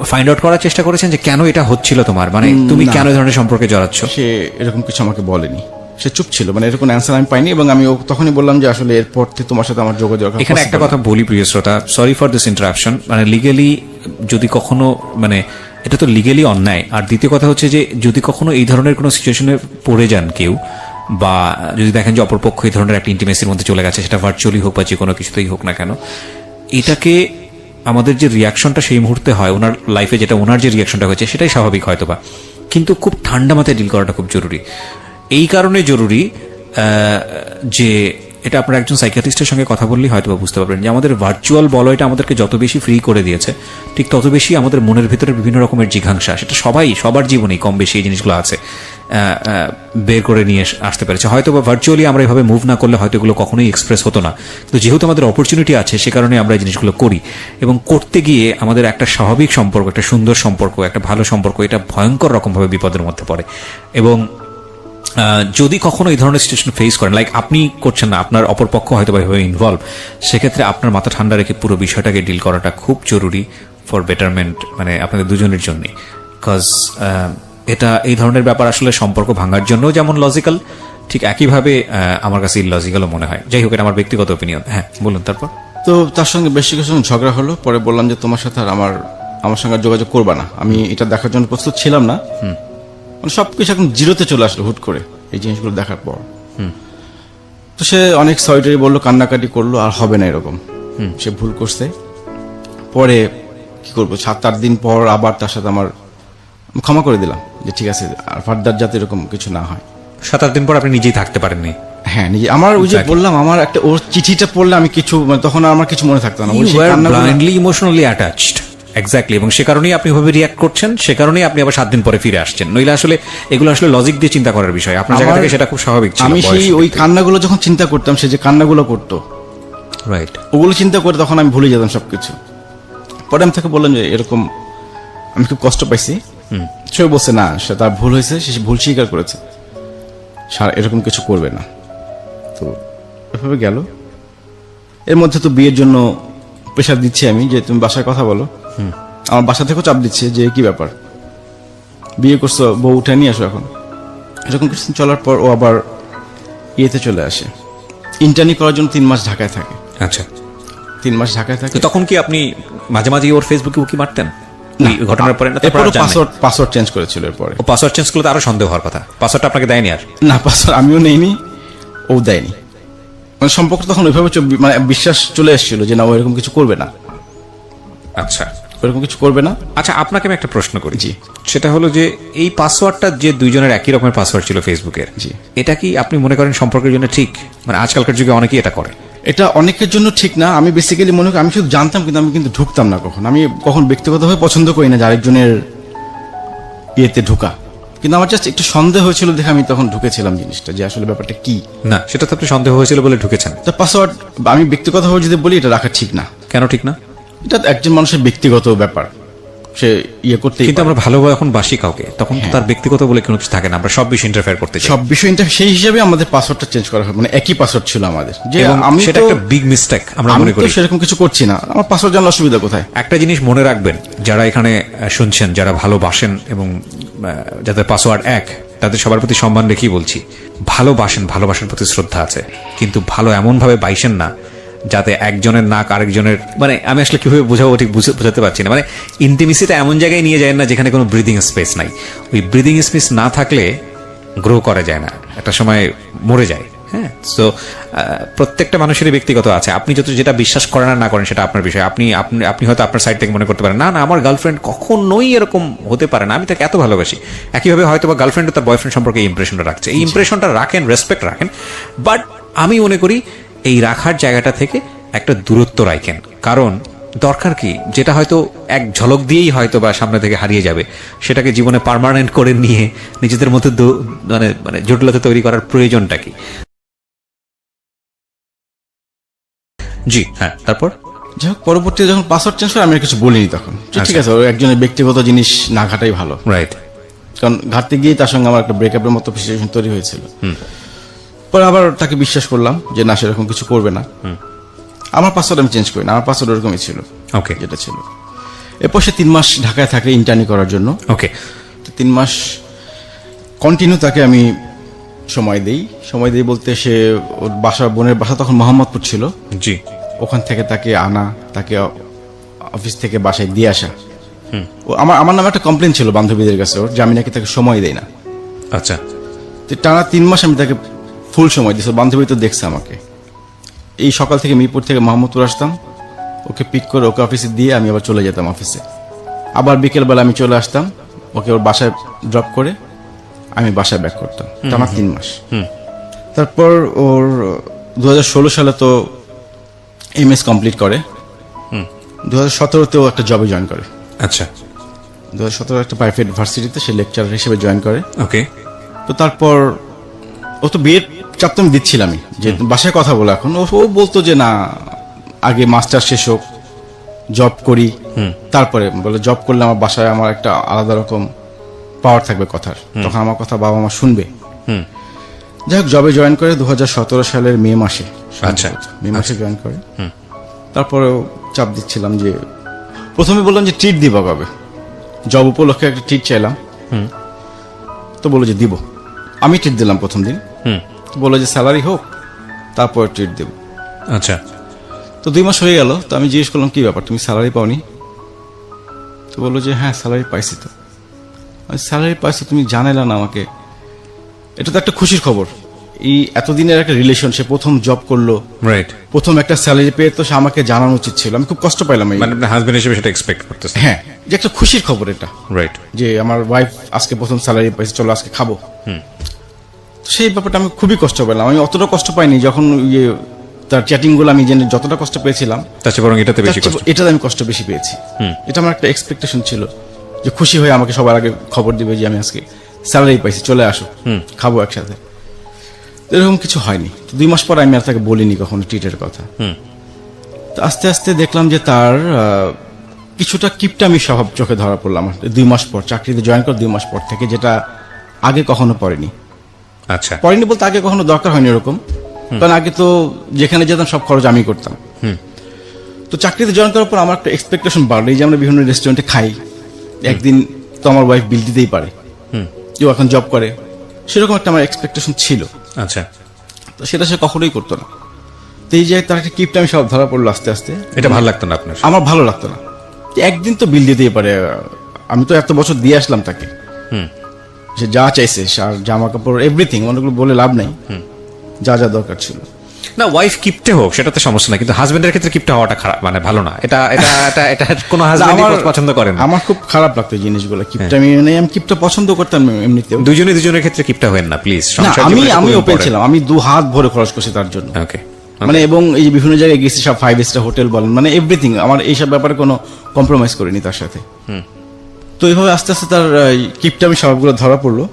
ফাইন্ড আউট করার চেষ্টা করেছেন যে কেন এটা হচ্ছিল তোমার, মানে তুমি কেন এই ধরনের সম্পর্কে জড়াচ্ছ? সে এরকম কিছু আমাকে বলেনি, সে চুপ ছিল, মানে এরকম অ্যান্সার আমি পাইনি। এবং আমি তখনই বললাম যে আসলে এরপর থেকে তোমার সাথে আমার যোগাযোগ। এখানে একটা কথা বলি প্রিয় শ্রোতা, সরি ফর দিস ইন্টারাপশন। মানে লিগেলি যদি কখনো, মানে এটা তো লিগেলি অন্যায়। আর দ্বিতীয় কথা হচ্ছে যে যদি কখনো এই ধরনের কোনো সিচুয়েশনে পড়ে যান কেউ, বা যদি দেখেন যে অপরপক্ষ এই ধরনের একটা ইন্টিমেসির মধ্যে চলে গেছে, সেটা ভার্চুয়ালি হোক বা যে কোনো কিছুতেই হোক না কেন, এটাকে আমাদের যে রিয়াকশনটা সেই মুহূর্তে হয় ওনার লাইফে, যেটা ওনার যে রিয়াকশনটা হয়েছে সেটাই স্বাভাবিক হয়তোবা, কিন্তু খুব ঠান্ডা মাথায় ডিল করাটা খুব জরুরি। এই কারণে জরুরি যে এটা আপনার একজন সাইকিয়াট্রিস্টের সঙ্গে কথা বললেই হয়তো বা বুঝতে পারবেন যে আমাদের ভার্চুয়াল বলয়টা আমাদেরকে যত বেশি ফ্রি করে দিয়েছে ঠিক তত বেশি আমাদের মনের ভিতরে বিভিন্ন রকমের জিঘাংসা, সেটা সবার জীবনেই কম বেশি এই জিনিসগুলো আছে, বের করে নিয়ে আসতে পেরেছে। হয়তো বা ভার্চুয়ালি আমরা এভাবে মুভ না করলে হয়তো এগুলো কখনোই এক্সপ্রেস হতো না, কিন্তু যেহেতু আমাদের অপরচুনিটি আছে সে কারণে আমরা এই জিনিসগুলো করি, এবং করতে গিয়ে আমাদের একটা স্বাভাবিক সম্পর্ক, একটা সুন্দর সম্পর্ক, একটা ভালো সম্পর্ক, এটা ভয়ঙ্কর রকমভাবে বিপদের মধ্যে পড়ে। এবং যদি কখনো এই ধরনের সিচুয়েশন ফেস করেন, লাইক আপনি করছেন না, আপনার অপরপক্ষ হয়তো বা এভাবে ইনভলভ, সেক্ষেত্রে আপনার মাথা ঠান্ডা রেখে পুরো বিষয়টাকে ডিল করাটা খুব জরুরি ফর বেটারমেন্ট, মানে আপনাদের দুজনের জন্যই। বিকজ এটা এই ধরনের ব্যাপার আসলে সম্পর্ক ভাঙার জন্য যেমন লজিক্যাল, ঠিক একইভাবে আমার কাছে ইললজিক্যালও মনে হয়। যাই হোক, এটা আমার ব্যক্তিগত ওপিনিয়ন। হ্যাঁ বলুন। তারপর তো তার সঙ্গে বেশ কিছু ঝগড়া হলো, পরে বললাম যে তোমার সাথে আর আমার সঙ্গে যোগাযোগ করবা না, আমি এটা দেখার জন্য প্রস্তুত ছিলাম না। মানে সবকিছু এখন জিরোতে চলে আসলো হুট করে এই জিনিসগুলো দেখার পর। তো সে অনেক সরিটারি বললো, কান্নাকাটি করলো, আর হবে না এরকম, সে ভুল করছে। পরে কি করবো, 7-8 দিন পর আবার তার সাথে আমি ক্ষমা করে দিলাম যে ঠিক আছে, আর ফার্দার যাতে এরকম কিছু না হয়। 7-8 দিন পর আপনি নিজেই থাকতে পারেননি? হ্যাঁ, নিজে আমার ওই যে বললাম, আমার একটা ওর চিঠিটা পড়লে আমি কিছু, মানে তখন আমার কিছু মনে থাকতো না। Blindly emotionally attached, exactly. এবং সে কারণেই আপনি ভাবে রিয়াক্ট করছেন, সে কারণেই আপনি আবার 7 দিন পরে ফিরে আসছেন। নইলে আসলে এগুলো আসলে লজিক দিয়ে চিন্তা করার বিষয়, আপনার জায়গা থেকে সেটা খুব স্বাভাবিক ছিল। আমি সেই ওই কান্নাগুলো যখন চিন্তা করতাম, সে যে কান্নাগুলো করতো, রাইট, ওগুলো চিন্তা করে তখন আমি ভুলে যেতাম সবকিছু। পরে আমি তাকে বললাম যে এরকম আমি খুব কষ্ট পাইছি। সে বলছে না, সে তার ভুল হয়েছে, সে ভুল স্বীকার করেছে, এরকম কিছু করবে না। তো এভাবে গেল। এর মধ্যে তো বিয়ের জন্য প্রেশার দিচ্ছি আমি, যে তুমি বাসায় কথা বলো। আমার বাসা থেকেও চাপ দিচ্ছে যে কি ব্যাপার, বিয়ে করছো, বউ উঠে নিয়ে আসো এখন। এরকম কিছু চলার পর ও আবার ইয়েতে চলে আসে, ইন্টার্নি করার জন্য 3 মাস ঢাকায় থাকে। আচ্ছা, 3 মাস ঢাকায় থাকে। তখন কি আপনি মাঝে মাঝে ওর ফেসবুকে উকি মারতেন ঘটনার পরে? না, পাসওয়ার্ড চেঞ্জ করেছিল এরপরে। ও পাসওয়ার্ড চেঞ্জ করলে তো আরো সন্দেহ হওয়ার কথা। পাসওয়ার্ডটা আপনাকে দেয়নি? আর না, পাসওয়ার্ড আমিও নেইনি, ও দেয়নি। মানে সম্পর্ক তখন ওইভাবে মানে বিশ্বাস চলে এসেছিল যে না, ও এরকম কিছু করবে না। আচ্ছা, এরকম কিছু করবে না। আচ্ছা, আপনাকে আমি একটা প্রশ্ন করি। জি। সেটা হলো যে এই পাসওয়ার্ডটা যে দুইজনের একই রকমের পাসওয়ার্ড ছিল ফেসবুকের, জি, এটা কি আপনি মনে করেন সম্পর্কের জন্য ঠিক? মানে আজকালকার যুগে অনেকেই এটা করে। এটা অনেকের জন্য ঠিক না। আমি বেসিক্যালি মনে করি, আমি শুধু জানতাম, কিন্তু আমি কিন্তু ঢুকতাম না কখন। আমি কখন ব্যক্তিগতভাবে পছন্দ করি না যে আরেকজনের ইয়েতে ঢুকা, কিন্তু আমার জাস্ট একটু সন্দেহ হয়েছিল দেখে আমি তখন ঢুকেছিলাম জিনিসটা, যে আসলে ব্যাপারটা কি। না, সেটা তো আপনি সন্দেহ হয়েছিল বলে ঢুকেছেন। তো পাসওয়ার্ড আমি ব্যক্তিগতভাবে যদি বলি, এটা রাখা ঠিক না। কেন ঠিক না? এটা একজন মানুষের ব্যক্তিগত ব্যাপার, সে ইয়ে করতে। কিন্তু আমরা ভালোভাবে এখন বাসি কাউকে, তখন তো তার ব্যক্তিগত বলে কোনো কিছু থাকে না, আমরা সব বিষয় ইন্টারফেয়ার করতে চাই। সব বিষয় সেই হিসাবে আমাদের পাসওয়ার্ডটা চেঞ্জ করা হয়, মানে একই পাসওয়ার্ড ছিল আমাদের। যে আমি সেটা একটা বিগ মিস্টেক আমরা মনে করি। সেরকম কিছু করছি না, আমার পাসওয়ার্ড জানার অসুবিধা কোথায়? একটা জিনিস মনে রাখবেন, যারা এখানে শুনছেন, যারা ভালোবাসেন এবং যাদের পাসওয়ার্ড এক, তাদের সবার প্রতি সম্মান রেখেই বলছি, ভালোবাসেন, ভালোবাসার প্রতি শ্রদ্ধা আছে, কিন্তু ভালো এমন ভাবে বাইসেন না যাতে একজনের নাক আরেকজনের, মানে আমি আসলে কিভাবে বোঝাবো ঠিক বোঝাতে পারছি না। মানে ইন্টিমেসিটা এমন জায়গায় নিয়ে যায় না যেখানে কোনো ব্রিদিং স্পেস নাই। ওই ব্রিদিং স্পেস না থাকলে গ্রো করা যায় না, একটা সময় মরে যায়। হ্যাঁ, তো প্রত্যেকটা মানুষেরই ব্যক্তিগত আছে। আপনি যেটা বিশ্বাস করেন আর না করেন সেটা আপনার বিষয়। আপনি হয়তো আপনার সাইড থেকে মনে করতে পারেন না, আমার গার্লফ্রেন্ড কখনোই এরকম হতে পারে না, আমি তাকে এত ভালোবাসি। একইভাবে হয়তো বা গার্লফ্রেন্ড তার বয়ফ্রেন্ড সম্পর্কে এই ইমপ্রেশনটা রাখছে, এই ইমপ্রেশনটা রাখেন, রেসপেক্ট রাখেন, বাট আমি মনে করি এই রাখার জায়গাটা থেকে একটা দূরত্ব রাখেন। কারণ দরকার কি, যেটা হয়তো এক ঝলক দিয়েই হয়তো বা সামনে থেকে হারিয়ে যাবে, সেটাকে জীবনে পার্মানেন্ট করে নিয়ে নিজেদের মধ্যে মানে জটিলতা তৈরি করার প্রয়োজনটা কি? জি হ্যাঁ, তারপর যাই হোক, পরবর্তীতে যখন পাসওয়ার্ড চেঞ্জ করে আমি আর কিছু বলিনি তখন। ঠিক আছে, একজনের ব্যক্তিগত জিনিস না ঘাটাই ভালো, রাইট? কারণ ঘাটতে গিয়ে তার সঙ্গে আমার একটা ব্রেকআপের মতো সিচুয়েশন তৈরি হয়েছিল। পরে আবার তাকে বিশ্বাস করলাম যে না, সেরকম কিছু করবে না। আমার পাসওয়ার্ড আমি চেঞ্জ করি না, আমার পাসওয়ার্ড ওরকমই ছিল, ওকে, যেটা ছিল। এরপর সে 3 মাস ঢাকায় থাকে ইন্টার্নি করার জন্য। ওকে, 3 মাস কন্টিনিউ তাকে আমি সময় দেই বলতে, সে ওর বোনের বাসা তখন মোহাম্মদপুর ছিল। জি। ওখান থেকে তাকে আনা, তাকে অফিস থেকে বাসায় দিয়ে আসা। আমার নামে একটা কমপ্লেন ছিল বান্ধবীদের কাছে ওর, যে আমি নাকি তাকে সময় দেই না। আচ্ছা, টানা 3 মাস আমি তাকে ফুল সময় দিয়েছি। বান্ধবী তো দেখছে আমাকে। এই সকাল থেকে মিরপুর থেকে মোহাম্মদপুর আসতাম, ওকে পিক করে ওকে অফিসে দিয়ে আমি আবার চলে যেতাম অফিসে। আবার বিকেলবেলা আমি চলে আসতাম, ওকে ওর বাসায় ড্রপ করে আমি বাসায় ব্যাক করতাম। টানা 3 মাস। তারপর ওর 2016 সালে তো MS কমপ্লিট করে, 2017তেও একটা জবে জয়েন করে। আচ্ছা, 2017 একটা প্রাইভেট ভার্সিটিতে সে লেকচারার হিসেবে জয়েন করে। ওকে। তো তারপর ও তো বিয়ের চাপ তো আমি দিচ্ছিলামই, যে বাসায় কথা বলে এখন ও বলতো যে না আগে মাস্টার শেষ হোক, জব করি, তারপরে বলে জব করলে আমার বাসায় আমার একটা আলাদা রকম পাওয়ার থাকবে কথার, তখন আমার কথা বাবা মা শুনবে। যাই হোক, জবে জয়েন করে 2017 সালের মে মাসে। আচ্ছা, মে মাসে জয়েন করে। তারপরেও চাপ দিচ্ছিলাম যে, প্রথমে বললাম যে ট্রিট দিবা কবে, জব উপলক্ষে একটা ট্রিট চাইলাম। তো বললো যে দিব। আমি ট্রিট দিলাম প্রথম দিন। তো বললো যে স্যালারি হোক তারপরে ট্রিট দেব। আচ্ছা। তো 2 মাস হয়ে গেল, তো আমি জিজ্ঞেস করলাম কি ব্যাপার, তুমি স্যালারি পাওনি? তো বললো যে হ্যাঁ স্যালারি পাইছি। তো আমি স্যালারি পাইছো, তুমি জানাইলা না আমাকে? এটা তো একটা খুশির খবর। এই এতদিনের একটা রিলেশন, সে প্রথম জব করলো, রাইট, প্রথম একটা স্যালারি পেয়ে, তো সে আমাকে জানানো উচিত ছিল। আমি খুব কষ্ট পাইলাম এই, মানে আপনার হাজবেন্ড হিসেবে সেটা এক্সপেক্ট করতেছেন? হ্যাঁ, যে একটা খুশির খবর এটা, রাইট, যে আমার ওয়াইফ আজকে প্রথম স্যালারি পাইছে, চলো আজকে খাবো। তো সেই ব্যাপারটা আমি খুবই কষ্ট পেলাম। আমি অতটা কষ্ট পাইনি যখন ইয়ে তার চ্যাটিং গুলো আমি জেনে যতটা কষ্ট পেয়েছিলাম, তার চেয়ে বরং এটাতে বেশি কষ্ট। এটাতে আমি কষ্ট বেশি পেয়েছি। এটা আমার একটা এক্সপেকটেশন ছিল যে খুশি হয়ে আমাকে সবার আগে খবর দিবে যে আমি আজকে স্যালারি পাইছি, চলে আসো খাবো একসাথে। এরকম কিছু হয়নি। তো 2 মাস পর আমি আর তাকে বলিনি কখনো ট্রিটের কথা। তো আস্তে আস্তে দেখলাম যে তার কিছুটা কিপটামি স্বভাব চোখে ধরা পড়লাম 2 মাস পর, চাকরিতে জয়েন করার 2 মাস পর থেকে, যেটা আগে কখনো পড়েনি। আচ্ছা, পড়েনি বলতে আগে কখনো দরকার হয়নি এরকম, কারণ আগে তো যেখানে যেতাম সব খরচ আমি করতাম। তো চাকরিতে জয়েন করার পর আমার একটা এক্সপেকটেশন বাড়লো, এই যে আমরা বিভিন্ন রেস্টুরেন্টে খাই, একদিন তো আমার ওয়াইফ বিল দিতেই পারে, কেউ এখন জব করে, সেরকম একটা আমার এক্সপেকটেশন ছিল। আচ্ছা, তো সেটা সে কখনোই করতো না। তো এই যে তার একটা কিপটামি সব ধরা পড়লো আস্তে আস্তে, এটা ভালো লাগতো না আপনার? আমার ভালো লাগতো না। একদিন তো বিল দিতেই পারে, আমি তো এত বছর দিয়ে আসলাম তাকে, সে যা চাইছে, সার জামা কাপড় এভরিথিং, অনেকগুলো বলে লাভ নাই, যা যা দরকার ছিল। না, ওয়াইফ কিপটে হোক সেটাতে সমস্যা না, কিন্তু হাজবেন্ডের ক্ষেত্রে কিপটে হওয়াটা খারাপ, মানে ভালো না। এটা এটা এটা এটা কোনো হাজবেন্ড পছন্দ করে না। আমার খুব খারাপ লাগতো এই জিনিসগুলো, কিপটামি। আমি কিপটা পছন্দ করতাম এমনিতেও। দুজনের ক্ষেত্রে কিপটা হবেন না প্লিজ। আমি ওপেন ছিলাম, আমি 2 হাত ভরে খরচ করছি তার জন্য। ওকে, মানে এবং এই যে বিভিন্ন জায়গায় গেছি, সব 5 স্টার হোটেল বলেন, মানে এভরিথিং, আমার এইসব ব্যাপারে কোনো কম্প্রোমাইজ করিনি তার সাথে। তো এইভাবে আস্তে আস্তে তার কিপটামি স্বভাবগুলো ধরা পড়লো।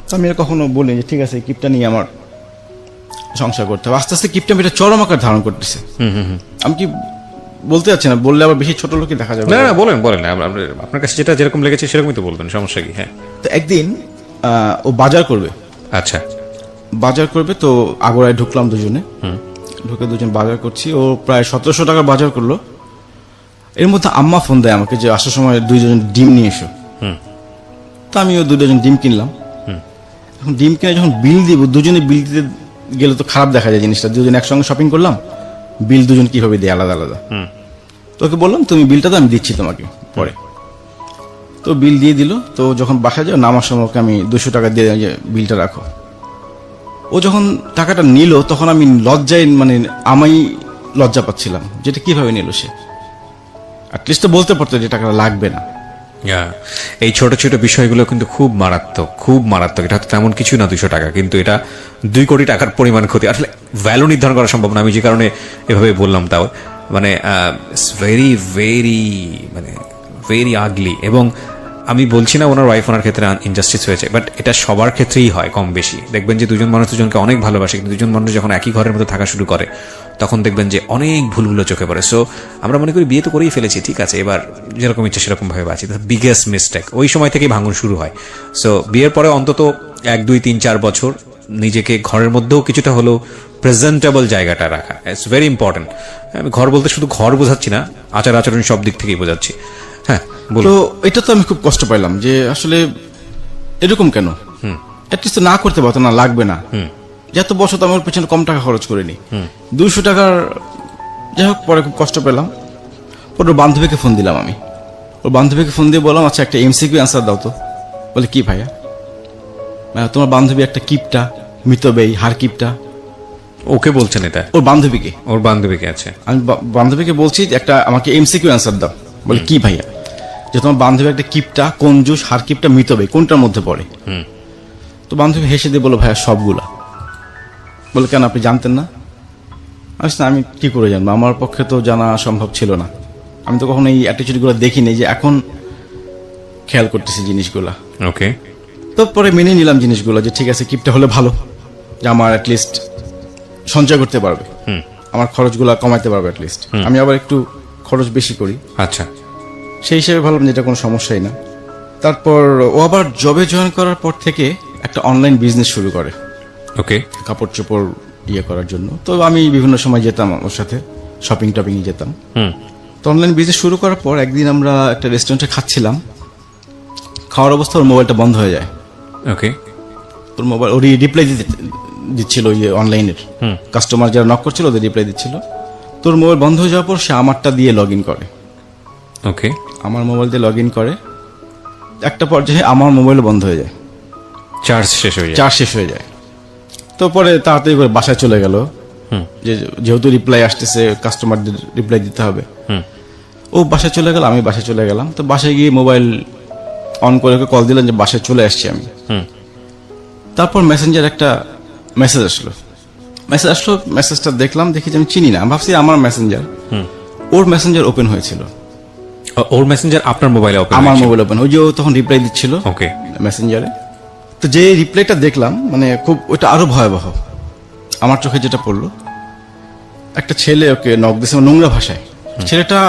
তো আমি আর কখনো বলি যে ঠিক আছে কিপটা নিয়ে আমার সংসার করতে হবে। আস্তে আস্তে কিপটামিটা চরম আকার ধারণ করতেছে। আমি কি বলতে যাচ্ছি না, বললে আবার বেশি ছোট লোকই দেখা যাবে। না না, বলেন বলেন, আপনার কাছে যেটা যেরকম লেগেছে সেরকমই তো বলবেন, সমস্যা কি? হ্যাঁ। তো একদিন ও বাজার করবে। আচ্ছা, বাজার করবে, তো আগোড়ায় ঢুকলাম দুজনে, ঢুকে দুজন বাজার করছি। ও প্রায় 1700 টাকার বাজার করলো। এর মধ্যে আম্মা ফোন দেয় আমাকে যে আসার সময় 2 ডজন ডিম নিয়ে এসো। তো আমিও 2 ডজন ডিম কিনলাম। এখন ডিম কিনে যখন বিল দিব, দুজনে বিল দিতে গেলে তো খারাপ দেখা যায় জিনিসটা। দুজন একসঙ্গে শপিং করলাম, বিল দুজন কিভাবে দেয় আলাদা আলাদা। তোকে বললাম তুমি বিলটা তো আমি দিচ্ছি তোমাকে পরে। তো বিল দিয়ে দিল। তো যখন বাসায় যাও, নামার সময় ওকে আমি 200 টাকা দিয়ে যে বিলটা রাখো। ও যখন টাকাটা নিল, তখন আমি লজ্জায়, মানে আমি লজ্জা পাচ্ছিলাম যেটা কিভাবে নিল সে। অ্যাটলিস্ট তো বলতে পারতো যে টাকাটা লাগবে না। এই ছোট ছোট বিষয়গুলো কিন্তু খুব মারাত্মক, খুব মারাত্মক। এটা হয়তো তেমন কিছু না 200 টাকা, কিন্তু এটা 2 কোটি টাকার পরিমাণ ক্ষতি। আসলে ভ্যালু নির্ধারণ করা সম্ভব না, আমি যে কারণে এভাবে বললাম। তাও মানে ভেরি ভেরি মানে ভেরি আগলি। এবং আমি বলছি না ওনার ওয়াইফ ওনার ক্ষেত্রে ইনজাস্টিস হয়েছে, বাট এটা সবার ক্ষেত্রেই হয় কম বেশি। দেখবেন যে দুজন মানুষ দুজনকে অনেক ভালোবাসে, কিন্তু দুজন মানুষ যখন একই ঘরের মধ্যে থাকা শুরু করে, তখন দেখবেন যে অনেক ভুলগুলো চোখে পড়ে। সো আমরা মনে করি বিয়ে তো করেই ফেলেছি, ঠিক আছে, এবার যেরকম ইচ্ছে সেরকম ভাবে বাঁচি। বিগেস্ট মিস্টেক ওই সময় থেকেই ভাঙন শুরু হয়। সো বিয়ের পরে অন্তত 1, 2, 3, 4 বছর নিজেকে ঘরের মধ্যেও কিছুটা হলেও প্রেজেন্টেবল জায়গাটা রাখা ইটস ভেরি ইম্পর্টেন্ট। আমি ঘর বলতে শুধু ঘর বোঝাচ্ছি না, আচার আচরণ সব দিক থেকেই বোঝাচ্ছি। হ্যাঁ, তো এটা তো আমি খুব কষ্ট পাইলাম যে আসলে এরকম কেন। অ্যাটলিস্ট না করতে পারতো না, লাগবে না। যত বছর তো আমার পেছনে কম টাকা খরচ করিনি, 200 টাকার। যাই হোক, পরে খুব কষ্ট পেলাম। পরে ওর বান্ধবীকে ফোন দিলাম আমি। ওর বান্ধবীকে ফোন দিয়ে বললাম আচ্ছা একটা MCQ অ্যান্সার দাও তো। বলে কি ভাইয়া, তোমার বান্ধবী একটা কিপটা, মিতব্যয়ী, হার কিপটা। ওকে বলছেন এটা? ওর বান্ধবীকে। ওর বান্ধবীকে? আছে। আমি বান্ধবীকে বলছি একটা আমাকে MCQ অ্যান্সার দাও। বলে কি ভাইয়া, যে তোমার বান্ধবী একটা কিপটা, কঞ্জুস, হার কিপটা, মিতব্যয়ী, কোনটার মধ্যে পড়ে? তো বান্ধবী হেসে দিয়ে বলো ভাইয়া সবগুলা। বলে কেন, আপনি জানতেন না? আসলে আমি কি করে জানবো, আমার পক্ষে তো জানা সম্ভব ছিল না। আমি তো কখনো এই অ্যাটিচিউডগুলো দেখিনি, যে এখন খেয়াল করতেছি জিনিসগুলা। ওকে, তো পরে মেনে নিলাম জিনিসগুলো, যে ঠিক আছে কিপটা হলে ভালো, যে আমার অ্যাটলিস্ট সঞ্চয় করতে পারবে, আমার খরচগুলো কমাইতে পারবে অ্যাটলিস্ট। আমি আবার একটু খরচ বেশি করি, আচ্ছা, সেই হিসেবে ভাবলাম যে এটা কোনো সমস্যাই না। তারপর ও আবার জবে জয়েন করার পর থেকে একটা অনলাইন বিজনেস শুরু করে, ওকে, কাপড় চোপড় ইয়ে করার জন্য। তো আমি বিভিন্ন সময় যেতাম ওর সাথে, শপিং টপিং যেতাম। তো অনলাইন বিজনেস শুরু করার পর একদিন আমরা একটা রেস্টুরেন্টে খাচ্ছিলাম, খাওয়ার অবস্থা ওর মোবাইলটা বন্ধ হয়ে যায়। ওকে, ওর মোবাইল ওরই রিপ্লাই দিচ্ছিল ইয়ে অনলাইনের, কাস্টমার যারা নক করছিল ওদের রিপ্লাই দিচ্ছিল। তোর মোবাইল বন্ধ হয়ে যাওয়ার পর সে আমারটা দিয়ে লগ ইন করে, ওকে, আমার মোবাইল দিয়ে লগ ইন করে। একটা পর্যায়ে আমার মোবাইল বন্ধ হয়ে যায়, চার্জ শেষ হয়ে যায়। চার্জ শেষ হয়ে যায়। তো পরে তাড়াতাড়ি করে বাসায় চলে গেল, যেহেতু রিপ্লাই আসতেছে কাস্টমারদের রিপ্লাই দিতে হবে। ও বাসায় চলে গেল, আমি বাসায় চলে গেলাম। তো বাসায় গিয়ে মোবাইল অন করে কল দিলাম যে বাসায় চলে আসছি আমি। তারপর মেসেঞ্জার একটা মেসেজ আসলো, মেসেজটা দেখলাম, দেখি যে আমি চিনি না, আমি ভাবছি আমার মেসেঞ্জার। ওর মেসেঞ্জার ওপেন হয়েছিল, ওর মেসেঞ্জার আপনার মোবাইলে ওপেন, আমার মোবাইল ওপেন। ওই যে ও তখন রিপ্লাই দিচ্ছিল ওকে মেসেঞ্জারে। তো যে রিপ্লাইটা দেখলাম, মানে খুব ওইটা আরো ভয়াবহ। আমার চোখে যেটা পড়লো, একটা ছেলে ওকে নক দিয়েছে নোংরা ভাষায়। ছেলেটা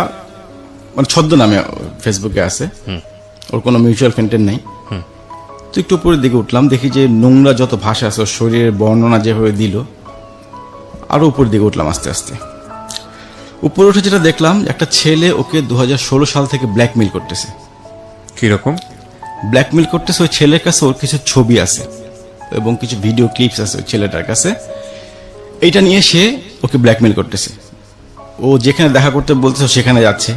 মানে ছদ্মনামে ফেসবুকে আছে, ওর কোনো মিউচুয়াল ফ্রেন্ডের নেই। তো একটু উপরের দিকে উঠলাম, দেখি যে নোংরা যত ভাষা আছে ওর শরীরের বর্ণনা যেভাবে দিল, আরো উপরের দিকে উঠলাম আস্তে আস্তে। উপরে উঠে যেটা দেখলাম, একটা ছেলে ওকে 2016 সাল থেকে ব্ল্যাকমেইল করতেছে। কিরকম ব্ল্যাকমেইল করতেছে? ওই ছেলের কাছে ওর কিছু ছবি আছে এবং কিছু ভিডিও ক্লিপস আছে ওই ছেলেটার কাছে। এইটা নিয়ে সে ওকে ব্ল্যাকমেইল করতেছে। ও যেখানে দেখা করতে বলতেছে সেখানে যাচ্ছে,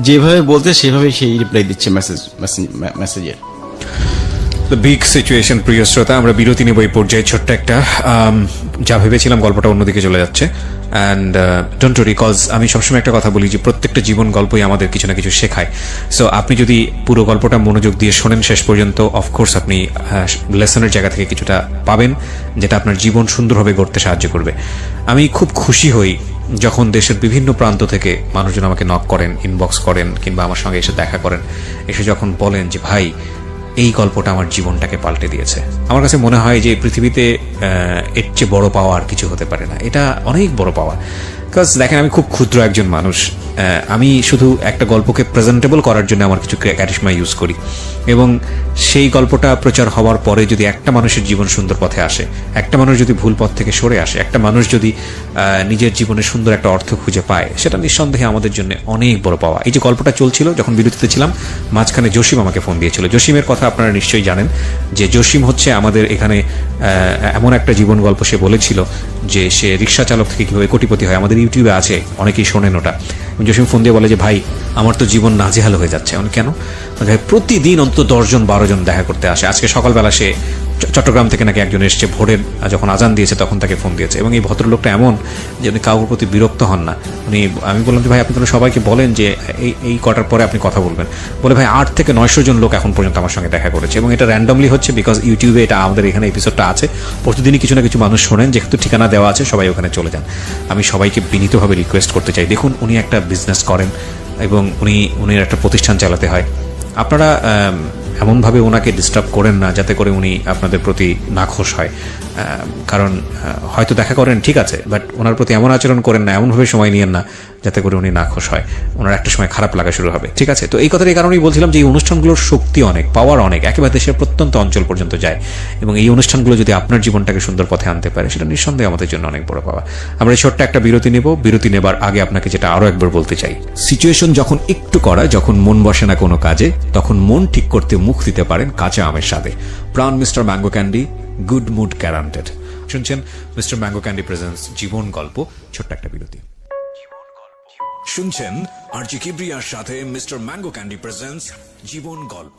যেভাবে বলতে সেভাবে সেই রিপ্লাই দিচ্ছে মেসেজের। Big situation. প্রিয় শ্রোতা, আমরা বিরতি নেব এই পর্যায়ে, ছোট্ট একটা। যা ভেবেছিলাম গল্পটা অন্যদিকে চলে যাচ্ছে, অ্যান্ড ডোন্ট ওয়ারি, কজ আমি সবসময় একটা কথা বলি যে প্রত্যেকটা জীবন গল্পই আমাদের কিছু না কিছু শেখায়। সো আপনি যদি পুরো গল্পটা মনোযোগ দিয়ে শোনেন শেষ পর্যন্ত, অফকোর্স আপনি লেসনের জায়গা থেকে কিছুটা পাবেন, যেটা আপনার জীবন সুন্দরভাবে গড়তে সাহায্য করবে। আমি খুব খুশি হই যখন দেশের বিভিন্ন প্রান্ত থেকে মানুষজন আমাকে নক করেন, ইনবক্স করেন, কিংবা আমার সঙ্গে এসে দেখা করেন, এসে যখন বলেন যে ভাই এই গল্পটা আমার জীবনটাকে পাল্টে দিয়েছে। আমার কাছে মনে হয় যে পৃথিবীতে এর চেয়ে বড় পাওয়া আর কিছু হতে পারে না। এটা অনেক বড় পাওয়া। বিকজ দেখেন, আমি খুব ক্ষুদ্র একজন মানুষ, আমি শুধু একটা গল্পকে প্রেজেন্টেবল করার জন্য আমার কিছু ক্যারিশমা ইউজ করি, এবং সেই গল্পটা প্রচার হওয়ার পরে যদি একটা মানুষের জীবন সুন্দর পথে আসে, একটা মানুষ যদি ভুল পথ থেকে সরে আসে, একটা মানুষ যদি নিজের জীবনে সুন্দর একটা অর্থ খুঁজে পায়, সেটা নিঃসন্দেহে আমাদের জন্য অনেক বড় পাওয়া। এই যে গল্পটা চলছিল, যখন বিরতিতে ছিলাম, মাঝখানে জসিম আমাকে ফোন দিয়েছিল। জসিমের কথা আপনারা নিশ্চয়ই জানেন, যে জসিম হচ্ছে আমাদের এখানে এমন একটা জীবন গল্প সে বলেছিল যে সে রিক্সা চালক থেকে কীভাবে কোটিপতি হয়। আমাদের ইউটিউবে আছে, অনেকেই শোনেন ওটা। জসিম ফোন দিয়ে বলে যে ভাই আমার তো জীবন নাজেহাল হয়ে যাচ্ছে। আমি কেন? প্রতিদিন অন্তত 10 জন 12 জন দেখা করতে আসে। আজকে সকালবেলা সে চট্টগ্রাম থেকে নাকি একজন এসছে, ভোরের যখন আজান দিয়েছে তখন তাকে ফোন দিয়েছে। এবং এই ভদ্রলোকটা এমন যে উনি কাউর প্রতি বিরক্ত হন না। আমি বললাম যে ভাই আপনি তো সবাইকে বলেন যে এই কটার পরে আপনি কথা বলবেন। বলে ভাই 8 থেকে 900 জন লোক এখন পর্যন্ত আমার সঙ্গে দেখা করেছে, এবং এটা র্যান্ডমলি হচ্ছে, বিকজ ইউটিউবে এটা আমাদের এখানে এপিসোডটা আছে। প্রতিদিনই কিছু না কিছু মানুষ শোনেন, যেহেতু ঠিকানা দেওয়া আছে সবাই ওখানে চলে যান। আমি সবাইকে বিনীতভাবে রিকোয়েস্ট করতে চাই, দেখুন উনি একটা বিজনেস করেন এবং উনি একটা প্রতিষ্ঠান চালাতে হয়। আপনারা এমনভাবে ওনাকে ডিস্টার্ব করেন না যাতে করে উনি আপনাদের প্রতি নাখোশ হয়। কারণ হয়তো দেখা করেন ঠিক আছে, বাট ওনার প্রতি এমন আচরণ করেন না, এমনভাবে সময় নিয়েন না যাতে করে উনি নাখোশ হয়। ওনার একটা সময় খারাপ লাগা শুরু হবে, ঠিক আছে? তো এই কথার এই কারণেই বলছিলাম যে এই অনুষ্ঠানগুলোর শক্তি অনেক, পাওয়ার অনেক, একেবারে দেশের প্রত্যন্ত অঞ্চল পর্যন্ত যায়। এবং এই অনুষ্ঠানগুলো যদি আপনার জীবনটাকে সুন্দর পথে আনতে পারে, সেটা নিঃসন্দেহে আমাদের জন্য অনেক বড় পাওয়া। আমরা এই ছোট্ট একটা বিরতি নেব। বিরতি নেবার আগে আপনাকে যেটা আরো একবার বলতে চাই, সিচুয়েশন যখন একটু করা, যখন মন বসে না কোনো কাজে, তখন মন ঠিক করতে মুখ দিতে পারেন কাঁচা আমের স্বাদে। Pran mister mango candy, good mood guaranteed. শুনছেন মিস্টার ম্যাঙ্গো ক্যান্ডি প্রেজেন্টস জীবন গল্প। ছোট্ট একটা বিরতি শুনছেন আরজি কিবরিয়ার সাথে মিস্টার ম্যাঙ্গো ক্যান্ডি প্রেজেন্টস জীবন গল্প।